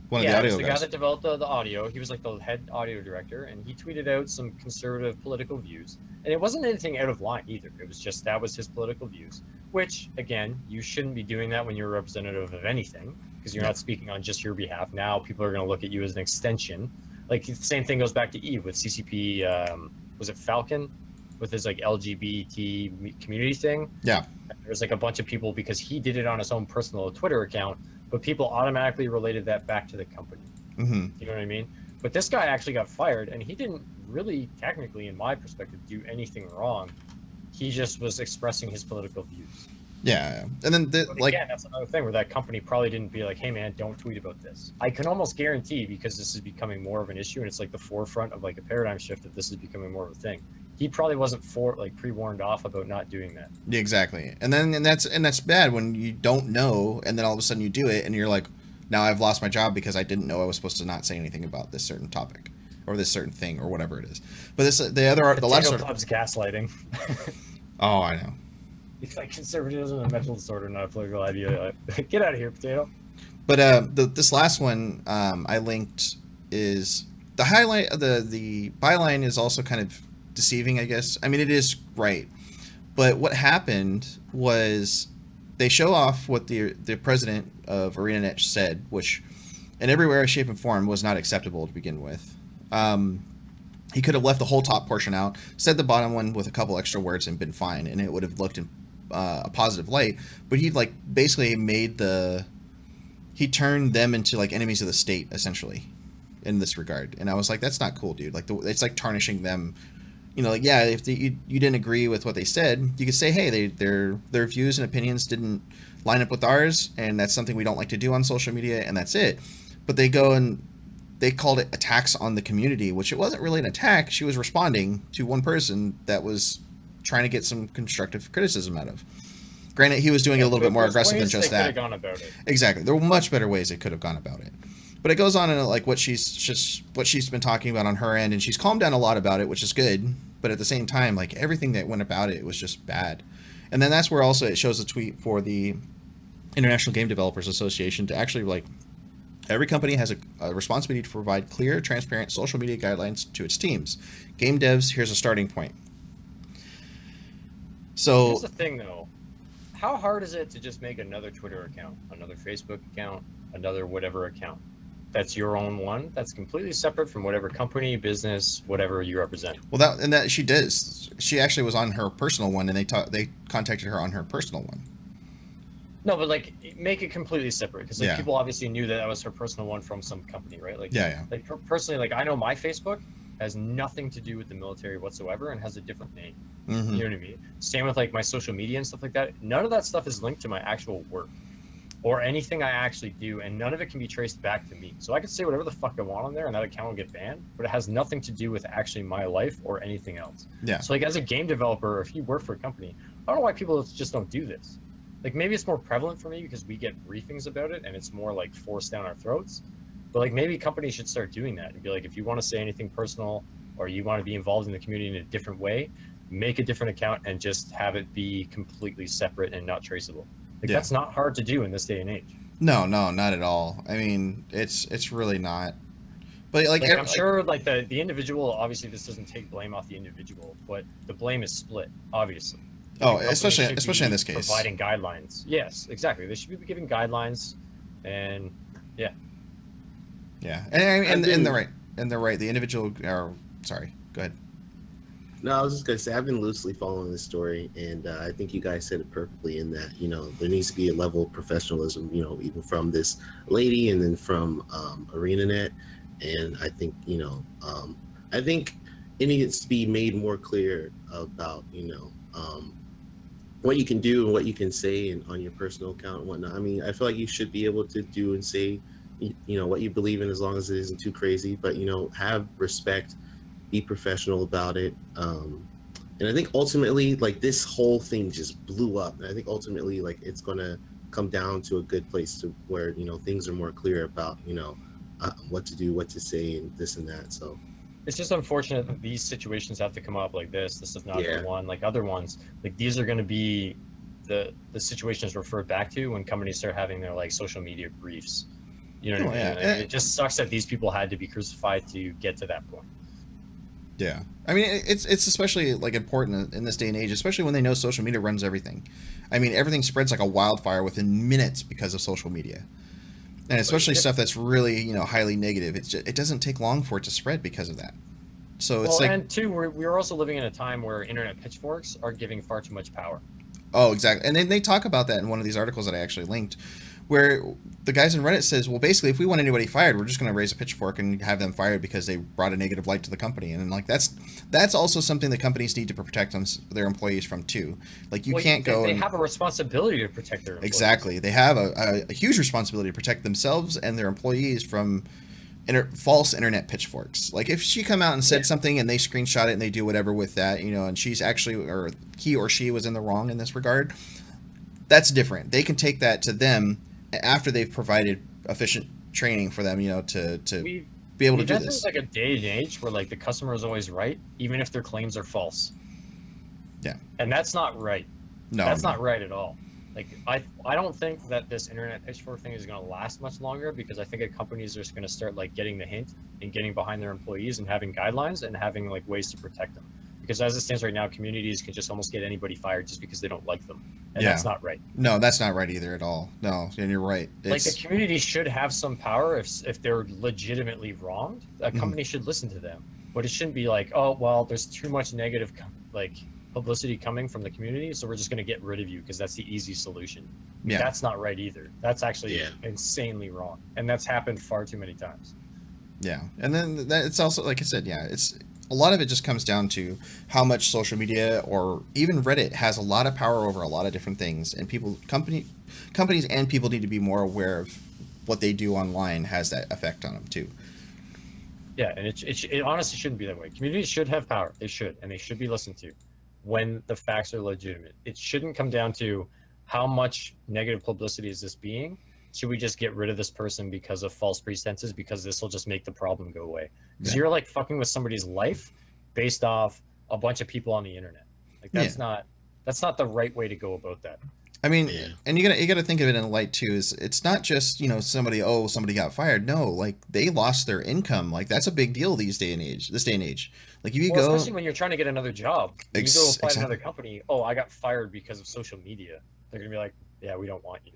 One of the audio guys. Guy that developed the audio. He was like the head audio director, and he tweeted out some conservative political views. And it wasn't anything out of line either. It was just that was his political views. Which, again, you shouldn't be doing that when you're a representative of anything, because you're not speaking on just your behalf. Now people are going to look at you as an extension. Like the same thing goes back to Eve with CCP. Was it Falcon? With his like LGBT community thing. Yeah. There's like a bunch of people because he did it on his own personal Twitter account, but people automatically related that back to the company. Mm-hmm. You know what I mean? But this guy actually got fired, and he didn't really, technically, in my perspective, do anything wrong. He just was expressing his political views. Yeah. And then again, that's another thing where that company probably didn't be like, hey man, don't tweet about this. I can almost guarantee, because this is becoming more of an issue and it's like the forefront of like a paradigm shift, that this is becoming more of a thing. He probably wasn't pre-warned off about not doing that. Yeah, exactly. And that's bad when you don't know, and then all of a sudden you do it, and you're like, now I've lost my job because I didn't know I was supposed to not say anything about this certain topic or this certain thing or whatever it is. But the last sort of club's gaslighting. Oh, I know. It's like conservatism and mental disorder, not a political idea. Get out of here, potato. But this last one I linked is the highlight. The byline is also kind of deceiving, I guess. I mean, it is right, but what happened was they show off what the president of ArenaNet said, which in every way, shape, and form was not acceptable to begin with. He could have left the whole top portion out, said the bottom one with a couple extra words, and been fine, and it would have looked in a positive light. But he like basically he turned them into like enemies of the state, essentially, in this regard. And I was like, that's not cool, dude. Like it's like tarnishing them. You know, like, yeah, if you didn't agree with what they said, you could say, hey, their views and opinions didn't line up with ours, and that's something we don't like to do on social media, and that's it. But they go and they called it attacks on the community, which it wasn't really an attack. She was responding to one person that was trying to get some constructive criticism out of. Granted, he was doing it a little bit more aggressive than just that. Gone about it. Exactly. There were much better ways they could have gone about it. But it goes on in like what she's been talking about on her end, and she's calmed down a lot about it, which is good. But at the same time, like everything that went about it was just bad. And then that's where also it shows a tweet for the International Game Developers Association to actually like every company has a responsibility to provide clear, transparent social media guidelines to its teams. Game devs, here's a starting point. So here's the thing, though. How hard is it to just make another Twitter account, another Facebook account, another whatever account? That's your own one. That's completely separate from whatever company, business, whatever you represent. Well, that she does. She actually was on her personal one, and they contacted her on her personal one. No, but like make it completely separate, because like people obviously knew that was her personal one from some company, right? Like Like personally, like I know my Facebook has nothing to do with the military whatsoever and has a different name. Mm-hmm. You know what I mean? Same with like my social media and stuff like that. None of that stuff is linked to my actual work or anything I actually do, and none of it can be traced back to me. So I could say whatever the fuck I want on there, and that account will get banned, but it has nothing to do with actually my life or anything else. Yeah. So like as a game developer, or if you work for a company, I don't know why people just don't do this. Like maybe it's more prevalent for me because we get briefings about it and it's more like forced down our throats. But like maybe companies should start doing that and be like, if you want to say anything personal or you want to be involved in the community in a different way, make a different account and just have it be completely separate and not traceable. Like that's not hard to do in this day and age. No, not at all. I mean, it's really not. But like I'm sure like the individual, obviously this doesn't take blame off the individual, but the blame is split, obviously. Oh, especially in this case. Providing guidelines. Yes, exactly. They should be giving guidelines, and Yeah. Yeah, and they're right. The individual, or sorry, go ahead. No, I was just gonna say I've been loosely following this story, and I think you guys said it perfectly in that there needs to be a level of professionalism, even from this lady and then from ArenaNet, and I think I think it needs to be made more clear about what you can do and what you can say and on your personal account and whatnot. I mean, I feel like you should be able to do and say what you believe in as long as it isn't too crazy, but have respect, be professional about it. And I think ultimately, like, this whole thing just blew up, and I think ultimately, like, it's gonna come down to a good place to where things are more clear about what to do, what to say, and this and that. So it's just unfortunate that these situations have to come up like this. This is not the one. Like other ones, like these are going to be the situations referred back to when companies start having their like social media briefs. You know what I mean? Like, it just sucks that these people had to be crucified to get to that point. Yeah, I mean, it's especially like important in this day and age, especially when they know social media runs everything. I mean, everything spreads like a wildfire within minutes because of social media. And especially stuff that's really, highly negative. It doesn't take long for it to spread because of that. So it's like, and two, we're also living in a time where internet pitchforks are giving far too much power. Oh, exactly. And then they talk about that in one of these articles that I actually linked, where the guys in Reddit says, well, basically, if we want anybody fired, we're just going to raise a pitchfork and have them fired because they brought a negative light to the company. And like that's also something that companies need to protect their employees from too. Like you can't go. They have a responsibility to protect their employees. Exactly. They have a huge responsibility to protect themselves and their employees from false internet pitchforks. Like if she come out and said something and they screenshot it and they do whatever with that, and she's actually, or he or she was in the wrong in this regard, that's different. They can take that to them after they've provided efficient training for them, to be able to do this. It's like a day and age where like the customer is always right, even if their claims are false. Yeah. And that's not right. No, that's not right at all. Like I don't think that this internet pitchfork thing is going to last much longer, because I think companies are just going to start like getting the hint and getting behind their employees and having guidelines and having like ways to protect them. Because as it stands right now, communities can just almost get anybody fired just because they don't like them. And that's not right. No, that's not right either at all. No, and you're right. Like the community should have some power if they're legitimately wronged. A company should listen to them. But it shouldn't be like, oh, well, there's too much negative publicity coming from the community, so we're just going to get rid of you because that's the easy solution. Yeah. That's not right either. That's actually insanely wrong. And that's happened far too many times. Yeah. And then it's also, like I said, it's a lot of it just comes down to how much social media or even Reddit has a lot of power over a lot of different things, and companies and people need to be more aware of what they do online has that effect on them too. Yeah, and it honestly shouldn't be that way. Communities should have power. They should, and they should be listened to when the facts are legitimate. It shouldn't come down to how much negative publicity is this being. Should we just get rid of this person because of false pretenses, because this will just make the problem go away? Because you're like fucking with somebody's life based off a bunch of people on the internet. Like that's not the right way to go about that. I mean, and you gotta think of it in a light too. Is it's not just somebody got fired. No, like they lost their income. Like that's a big deal this day and age. Like if you go, especially when you're trying to get another job, you go apply to another company. Oh, I got fired because of social media. They're gonna be like, yeah, we don't want you.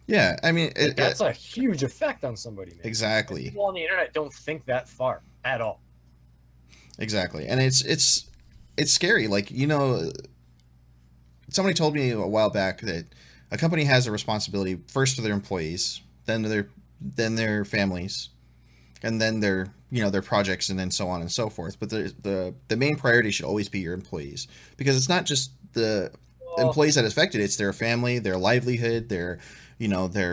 Yeah, I mean, that's a huge effect on somebody, man. Exactly. And people on the internet don't think that far at all. Exactly, and it's scary. Like somebody told me a while back that a company has a responsibility first to their employees, then to their families, and then their projects, and then so on and so forth. But the main priority should always be your employees, because it's not just the employees that are affected; it's their family, their livelihood, their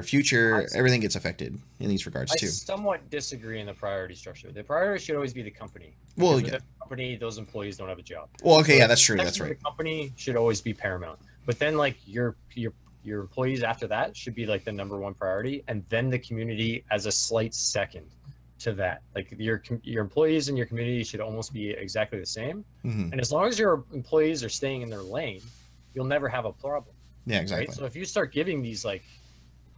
future. Everything gets affected in these regards too. I somewhat disagree in the priority structure. The priority should always be the company. Well, the company, those employees don't have a job. Well, okay, so that's true. That's right. The company should always be paramount. But then, like your employees after that should be like the #1 priority, and then the community as a slight second to that. Like your employees and your community should almost be exactly the same. Mm-hmm. And as long as your employees are staying in their lane, you'll never have a problem. Yeah, exactly. Right? So if you start giving these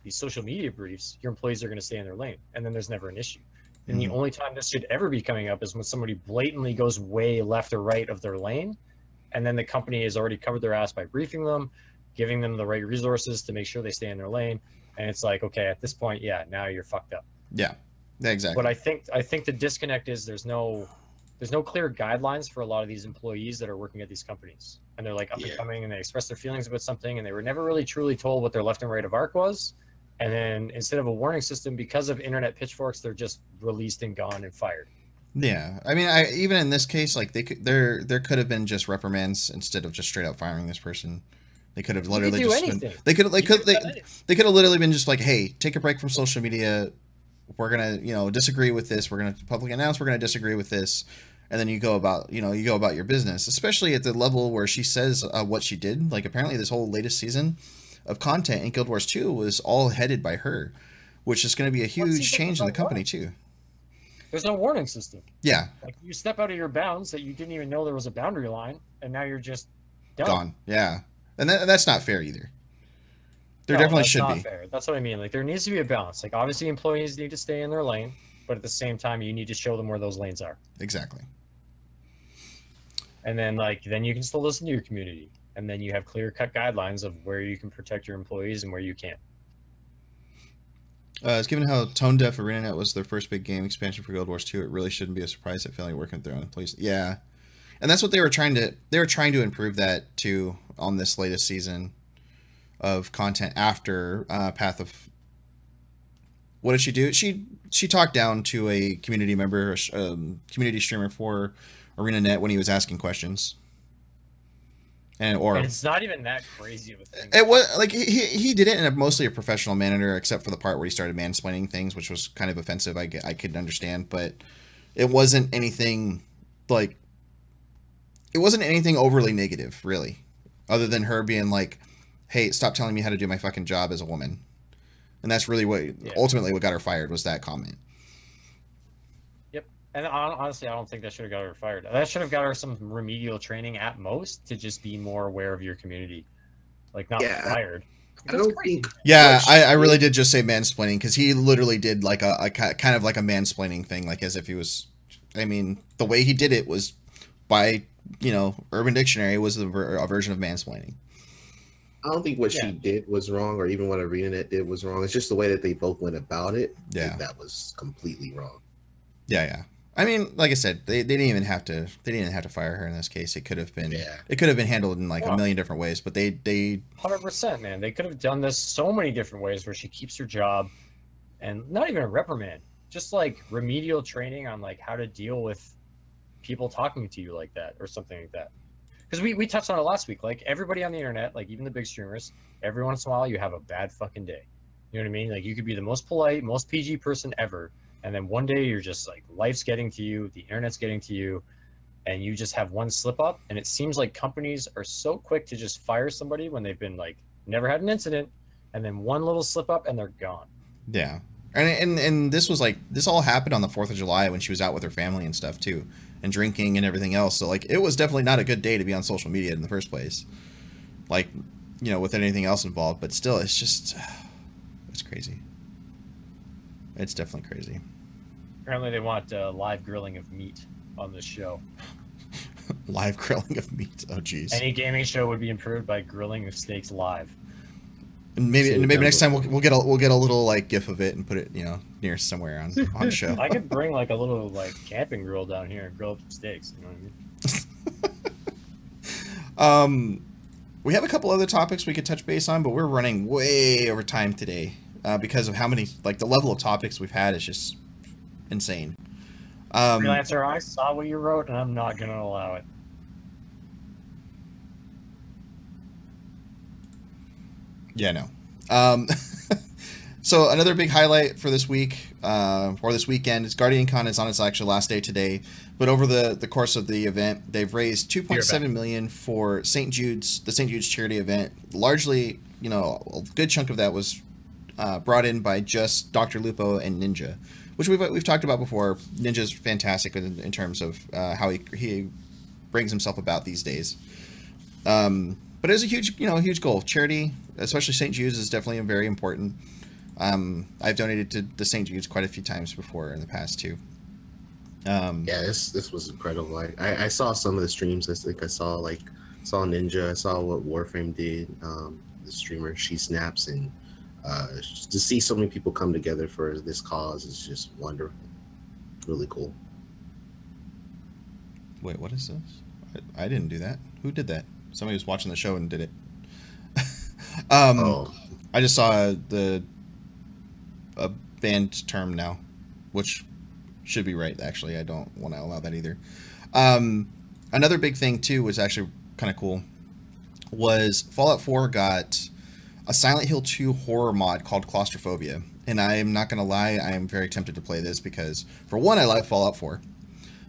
social media briefs, your employees are going to stay in their lane, and then there's never an issue. And the only time this should ever be coming up is when somebody blatantly goes way left or right of their lane, and then the company has already covered their ass by briefing them, giving them the right resources to make sure they stay in their lane. And it's like, okay, at this point, now you're fucked up. Yeah, exactly. But I think the disconnect is there's no clear guidelines for a lot of these employees that are working at these companies, and they're like up and coming, and they express their feelings about something, and they were never really truly told what their left and right of arc was. And then instead of a warning system, because of internet pitchforks, they're just released and gone and fired. Yeah, I mean, even in this case, like there could have been just reprimands instead of just straight up firing this person. They could have literally they could have literally been just like, hey, take a break from social media. We're gonna disagree with this. We're gonna publicly announce we're gonna disagree with this, and then you go about your business. Especially at the level where she says what she did. Like apparently this whole latest season of content in Guild Wars 2 was all headed by her, which is going to be a huge change in the company too. There's no warning system. Yeah. Like you step out of your bounds that you didn't even know there was a boundary line, and now you're just done. Gone. Yeah. And that's not fair either. There definitely should be. Fair. That's what I mean. Like there needs to be a balance. Like obviously employees need to stay in their lane, but at the same time you need to show them where those lanes are. Exactly. And then then you can still listen to your community. And then you have clear-cut guidelines of where you can protect your employees and where you can't. It's given how tone deaf ArenaNet was their first big game expansion for Guild Wars 2, it really shouldn't be a surprise that failing working with their own employees. Yeah, and that's what they were trying to improve that too on this latest season of content after Path of. What did she do? She talked down to a community member, community streamer for ArenaNet when he was asking questions. And it's not even that crazy of a thing. It was like he did it in mostly a professional manner, except for the part where he started mansplaining things, which was kind of offensive. I could understand, but it wasn't anything overly negative, really, other than her being like, "Hey, stop telling me how to do my fucking job as a woman," and that's really ultimately what got her fired was that comment. And honestly, I don't think that should have got her fired. That should have got her some remedial training at most to just be more aware of your community. Like, not fired. I don't think... Yeah, I really did just say mansplaining, because he literally did like a kind of like a mansplaining thing, like as if he was... I mean, the way he did it was by, Urban Dictionary was a version of mansplaining. I don't think what she did was wrong, or even what ArenaNet did was wrong. It's just the way that they both went about it. Yeah. That was completely wrong. Yeah. I mean, like I said, they didn't even have to fire her in this case. It could have been handled in like a million different ways, but they 100%, man. They could have done this so many different ways where she keeps her job, and not even a reprimand, just like remedial training on like how to deal with people talking to you like that or something like that. Because we touched on it last week. Like everybody on the internet, like even the big streamers, every once in a while you have a bad fucking day. You know what I mean? Like you could be the most polite, most PG person ever. And then one day you're just like, life's getting to you, the internet's getting to you, and you just have one slip up. And it seems like companies are so quick to just fire somebody when they've been like, never had an incident, and then one little slip up and they're gone. Yeah. And this was like, this all happened on the 4th of July when she was out with her family and stuff too, and drinking and everything else. So like, it was definitely not a good day to be on social media in the first place. Like, with anything else involved, but still, it's just, it's crazy. It's definitely crazy. Apparently they want live grilling of meat on this show. Live grilling of meat. Oh, jeez. Any gaming show would be improved by grilling of steaks live. And maybe next time we'll get a little like GIF of it and put it near somewhere on the show. I could bring like a little like camping grill down here and grill up some steaks. You know what I mean? We have a couple other topics we could touch base on, but we're running way over time today. Because of how many, like the level of topics we've had is just insane. Freelancer, I saw what you wrote and I'm not going to allow it. Yeah, no. So another big highlight for this week, or this weekend, is GuardianCon is on its actual last day today. But over the course of the event, they've raised $2.7 million for the St. Jude's charity event. Largely, a good chunk of that was brought in by just Dr. Lupo and Ninja, which we've talked about before. Ninja's fantastic in terms of how he brings himself about these days. But it's a huge goal. Charity, especially St. Jude's, is definitely very important. I've donated to the St. Jude's quite a few times before in the past too. Yeah, this was incredible. I saw some of the streams. I think I saw Ninja. I saw what Warframe did. The streamer She Snaps, and To see so many people come together for this cause is just wonderful. Really cool. Wait, what is this? I didn't do that. Who did that? Somebody was watching the show and did it. I just saw a banned term now, which should be right, actually. I don't want to allow that either. Another big thing, too, was actually kind of cool, was Fallout 4 got a Silent Hill 2 horror mod called Claustrophobia. And I am not going to lie, I am very tempted to play this because, for one, I love Fallout 4.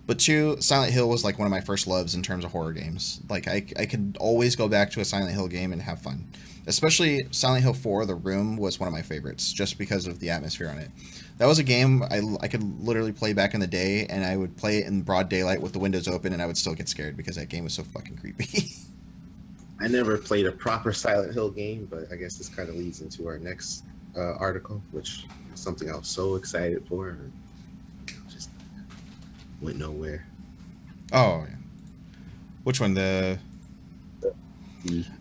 But two, Silent Hill was like one of my first loves in terms of horror games. Like, I could always go back to a Silent Hill game and have fun. Especially Silent Hill 4, The Room, was one of my favorites, just because of the atmosphere on it. That was a game I could literally play back in the day, and I would play it in broad daylight with the windows open, and I would still get scared because that game was so fucking creepy. I never played a proper Silent Hill game, but I guess this kind of leads into our next article, which is something I was so excited for. And just went nowhere. Oh, yeah. Which one?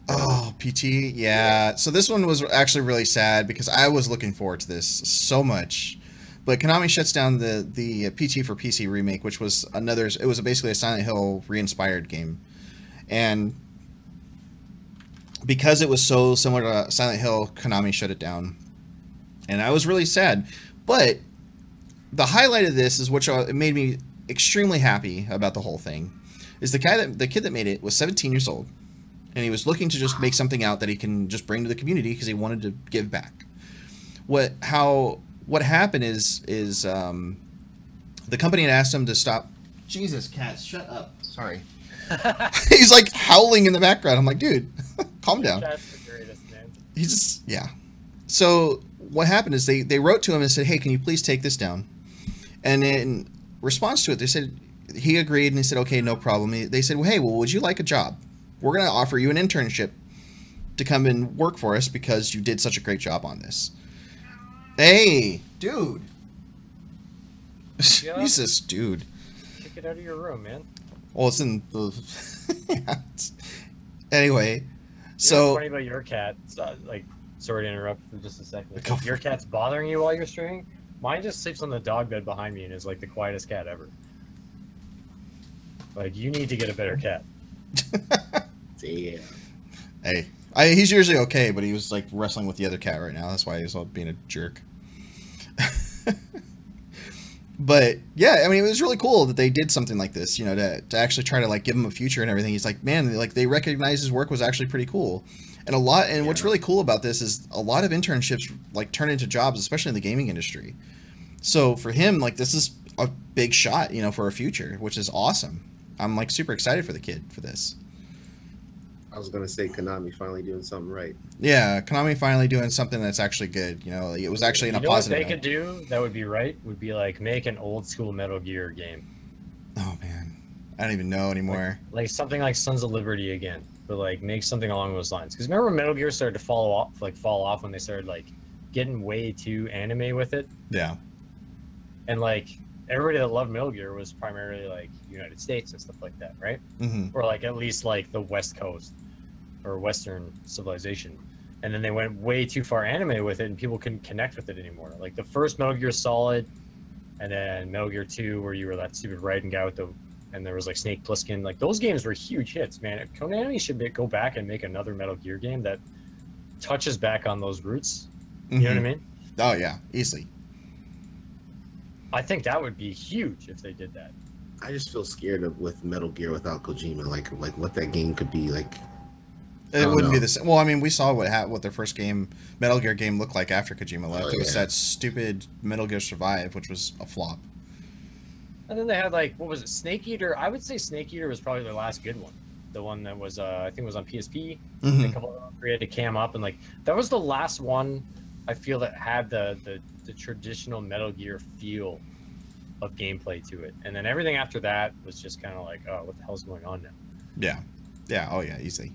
Oh, PT? Yeah. So this one was actually really sad because I was looking forward to this so much. But Konami shuts down the PT for PC remake, which was it was basically a Silent Hill re-inspired game. And because it was so similar to Silent Hill, Konami shut it down. And I was really sad. But the highlight of this is, which it made me extremely happy about the whole thing, is the kid that made it was 17 years old. And he was looking to just make something out that he can just bring to the community because he wanted to give back. What happened is the company had asked him to stop. Jesus, cats, shut up. Sorry. He's like howling in the background. I'm like, dude, calm down. That's the greatest, man. He's just, yeah. So what happened is they wrote to him and said, hey, can you please take this down? And in response to it, they said, he agreed and he said, okay, no problem. They said, well, hey, would you like a job? We're going to offer you an internship to come and work for us because you did such a great job on this. Hey, dude. Yeah. Jesus, dude. Kick it out of your room, man. Well, it's in the... Anyway, You know so... what's funny about your cat? Like, sorry to interrupt for just a second. If your cat's bothering you while you're streaming, mine just sleeps on the dog bed behind me and is like the quietest cat ever. Like, you need to get a better cat. Yeah. Hey, he's usually okay, but he was like wrestling with the other cat right now. That's why he's all being a jerk. But yeah, I mean, it was really cool that they did something like this, you know, to actually try to like give him a future and everything. He's like, man, like they recognized his work was actually pretty cool. And what's really cool about this is a lot of internships like turn into jobs, especially in the gaming industry. So for him, like this is a big shot, you know, for a future, which is awesome. I'm like super excited for the kid for this. I was gonna say Konami finally doing something right. Yeah, Konami finally doing something that's actually good. You know, it was actually in a positive. What they could do that would be right would be like make an old school Metal Gear game. Oh man, I don't even know anymore. Like something like Sons of Liberty again, but like make something along those lines. Because remember when Metal Gear started to fall off when they started like getting way too anime with it. Yeah. And like everybody that loved Metal Gear was primarily like United States and stuff like that, right? Mm-hmm. Or like at least like the West Coast or Western civilization. And then they went way too far anime with it and people couldn't connect with it anymore. Like the first Metal Gear Solid and then Metal Gear 2 where you were that stupid riding guy with and there was like Snake Plissken. Like those games were huge hits, man. Konami should go back and make another Metal Gear game that touches back on those roots. You know what I mean? Oh yeah, easily. I think that would be huge if they did that. I just feel scared with Metal Gear without Kojima, like what that game could be like. It wouldn't be the same. Well, I mean, we saw what their first game, Metal Gear game, looked like after Kojima left. It was that stupid Metal Gear Survive, which was a flop. And then they had like, what was it, Snake Eater? I would say Snake Eater was probably their last good one. The one that was, I think it was on PSP. Mm-hmm. A couple of them created to cam up, and like that was the last one I feel that had the traditional Metal Gear feel of gameplay to it. And then everything after that was just kind of like, oh, what the hell's going on now? Yeah. Yeah. Oh yeah, easily.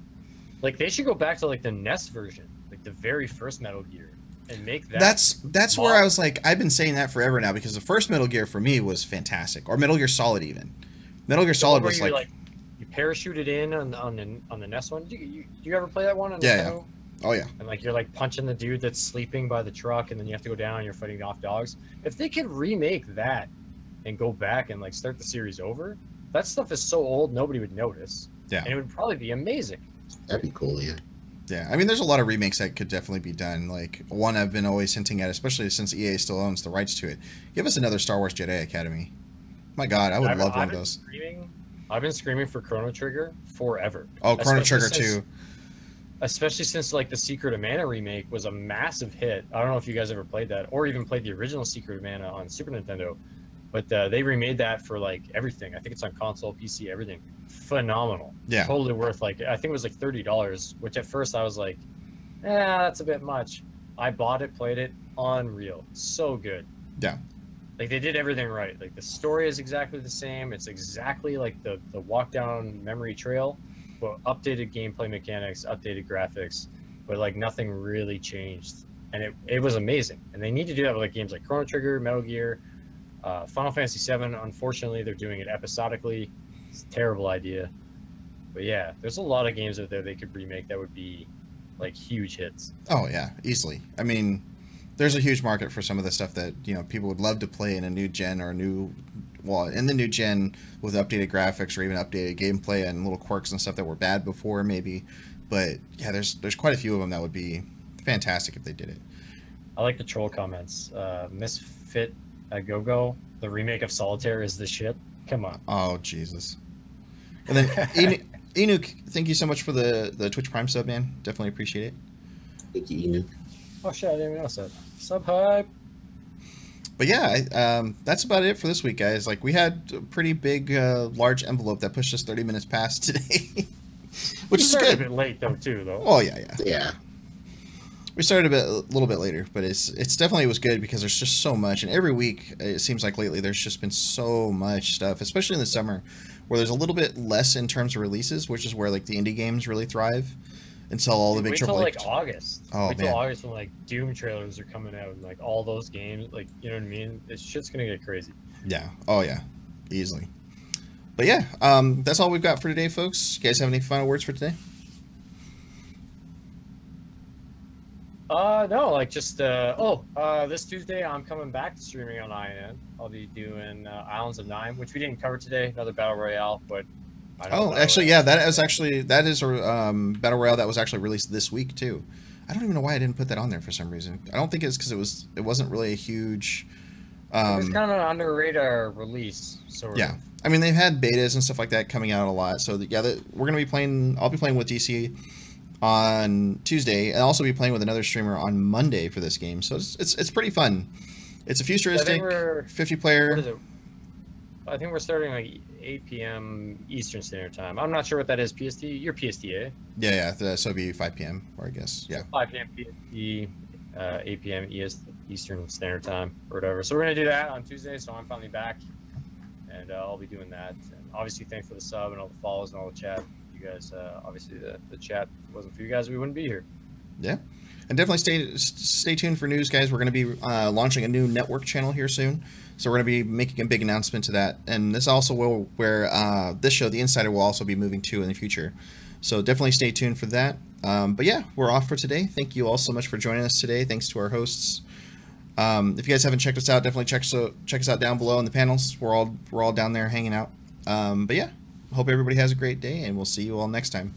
Like they should go back to like the NES version, like the very first Metal Gear, and make that. That's where I was like, I've been saying that forever now because the first Metal Gear for me was fantastic, or Metal Gear Solid even. Metal Gear Solid was like you parachuted in on the NES one. Did you ever play that one on yeah, Nintendo? Oh yeah. And like you're like punching the dude that's sleeping by the truck, and then you have to go down and you're fighting off dogs. If they could remake that and go back and like start the series over, that stuff is so old nobody would notice. Yeah. And it would probably be amazing. That'd be cool, yeah. Yeah, I mean, there's a lot of remakes that could definitely be done. Like, one I've been always hinting at, especially since EA still owns the rights to it. Give us another Star Wars Jedi Academy. My God, I would love one of those. I've been screaming for Chrono Trigger forever. Oh, Chrono Trigger too. Especially since like the Secret of Mana remake was a massive hit. I don't know if you guys ever played that or even played the original Secret of Mana on Super Nintendo, but they remade that for like everything. I think it's on console, PC, everything. Phenomenal. Yeah. Totally worth, like, I think it was like $30, which at first I was like, that's a bit much. I bought it, played it, unreal. So good. Yeah. Like they did everything right. Like the story is exactly the same. It's exactly like the walk down memory trail, but updated gameplay mechanics, updated graphics, but like nothing really changed. And it was amazing. And they need to do that with like games like Chrono Trigger, Metal Gear, Final Fantasy VII. Unfortunately, they're doing it episodically. It's a terrible idea. But yeah, there's a lot of games out there they could remake that would be like huge hits. Oh yeah, easily. I mean, there's a huge market for some of the stuff that, you know, people would love to play in a new gen or in the new gen with updated graphics or even updated gameplay and little quirks and stuff that were bad before maybe. But yeah, there's quite a few of them that would be fantastic if they did it. I like the troll comments. Misfit Go, the remake of Solitaire is the shit. Come on. Oh Jesus. And then Enoch, thank you so much for the Twitch Prime sub, man. Definitely appreciate it. Thank you, Enoch. Oh shit, I didn't even notice that. Sub hype. But yeah, that's about it for this week, guys. Like, we had a pretty big, large envelope that pushed us 30 minutes past today, which is good. A bit late though, too, though. Oh yeah. Yeah. We started a little bit later, but it's definitely was good because there's just so much, and every week it seems like lately there's just been so much stuff, especially in the summer, where there's a little bit less in terms of releases, which is where like the indie games really thrive. Until all the big wait triple till like August. Oh, wait till man. August when like Doom trailers are coming out and like all those games, like, you know what I mean? This shit's gonna get crazy. Yeah. Oh yeah. Easily. But yeah, that's all we've got for today, folks. You guys have any final words for today? No, like just this Tuesday I'm coming back to streaming on INN. I'll be doing Islands of Nine, which we didn't cover today, another battle royale, but actually, yeah, that is a battle royale that was actually released this week too. I don't even know why I didn't put that on there for some reason. I don't think it's because it wasn't really a huge. It was kind of an under radar release. Yeah, I mean they've had betas and stuff like that coming out a lot. So we're gonna be playing. I'll be playing with DC on Tuesday, and I'll also be playing with another streamer on Monday for this game. So it's pretty fun. It's a futuristic 50-player. What is it? I think we're starting like 8 p.m. Eastern Standard Time. I'm not sure what that is. PST? You're PST, eh? Yeah. So it'd be 5 p.m. or I guess. Yeah. 5 p.m. PST, 8 p.m. Eastern Standard Time or whatever. So we're gonna do that on Tuesday. So I'm finally back, and I'll be doing that. And obviously, thanks for the sub and all the follows and all the chat. You guys, obviously, the chat, if it wasn't for you guys, we wouldn't be here. Yeah. And definitely stay tuned for news, guys. We're going to be launching a new network channel here soon. So we're going to be making a big announcement to that. And this also will where this show, The INNsider, will also be moving to in the future. So definitely stay tuned for that. But yeah, we're off for today. Thank you all so much for joining us today. Thanks to our hosts. If you guys haven't checked us out, definitely check us out down below in the panels. We're all down there hanging out. But yeah, hope everybody has a great day, and we'll see you all next time.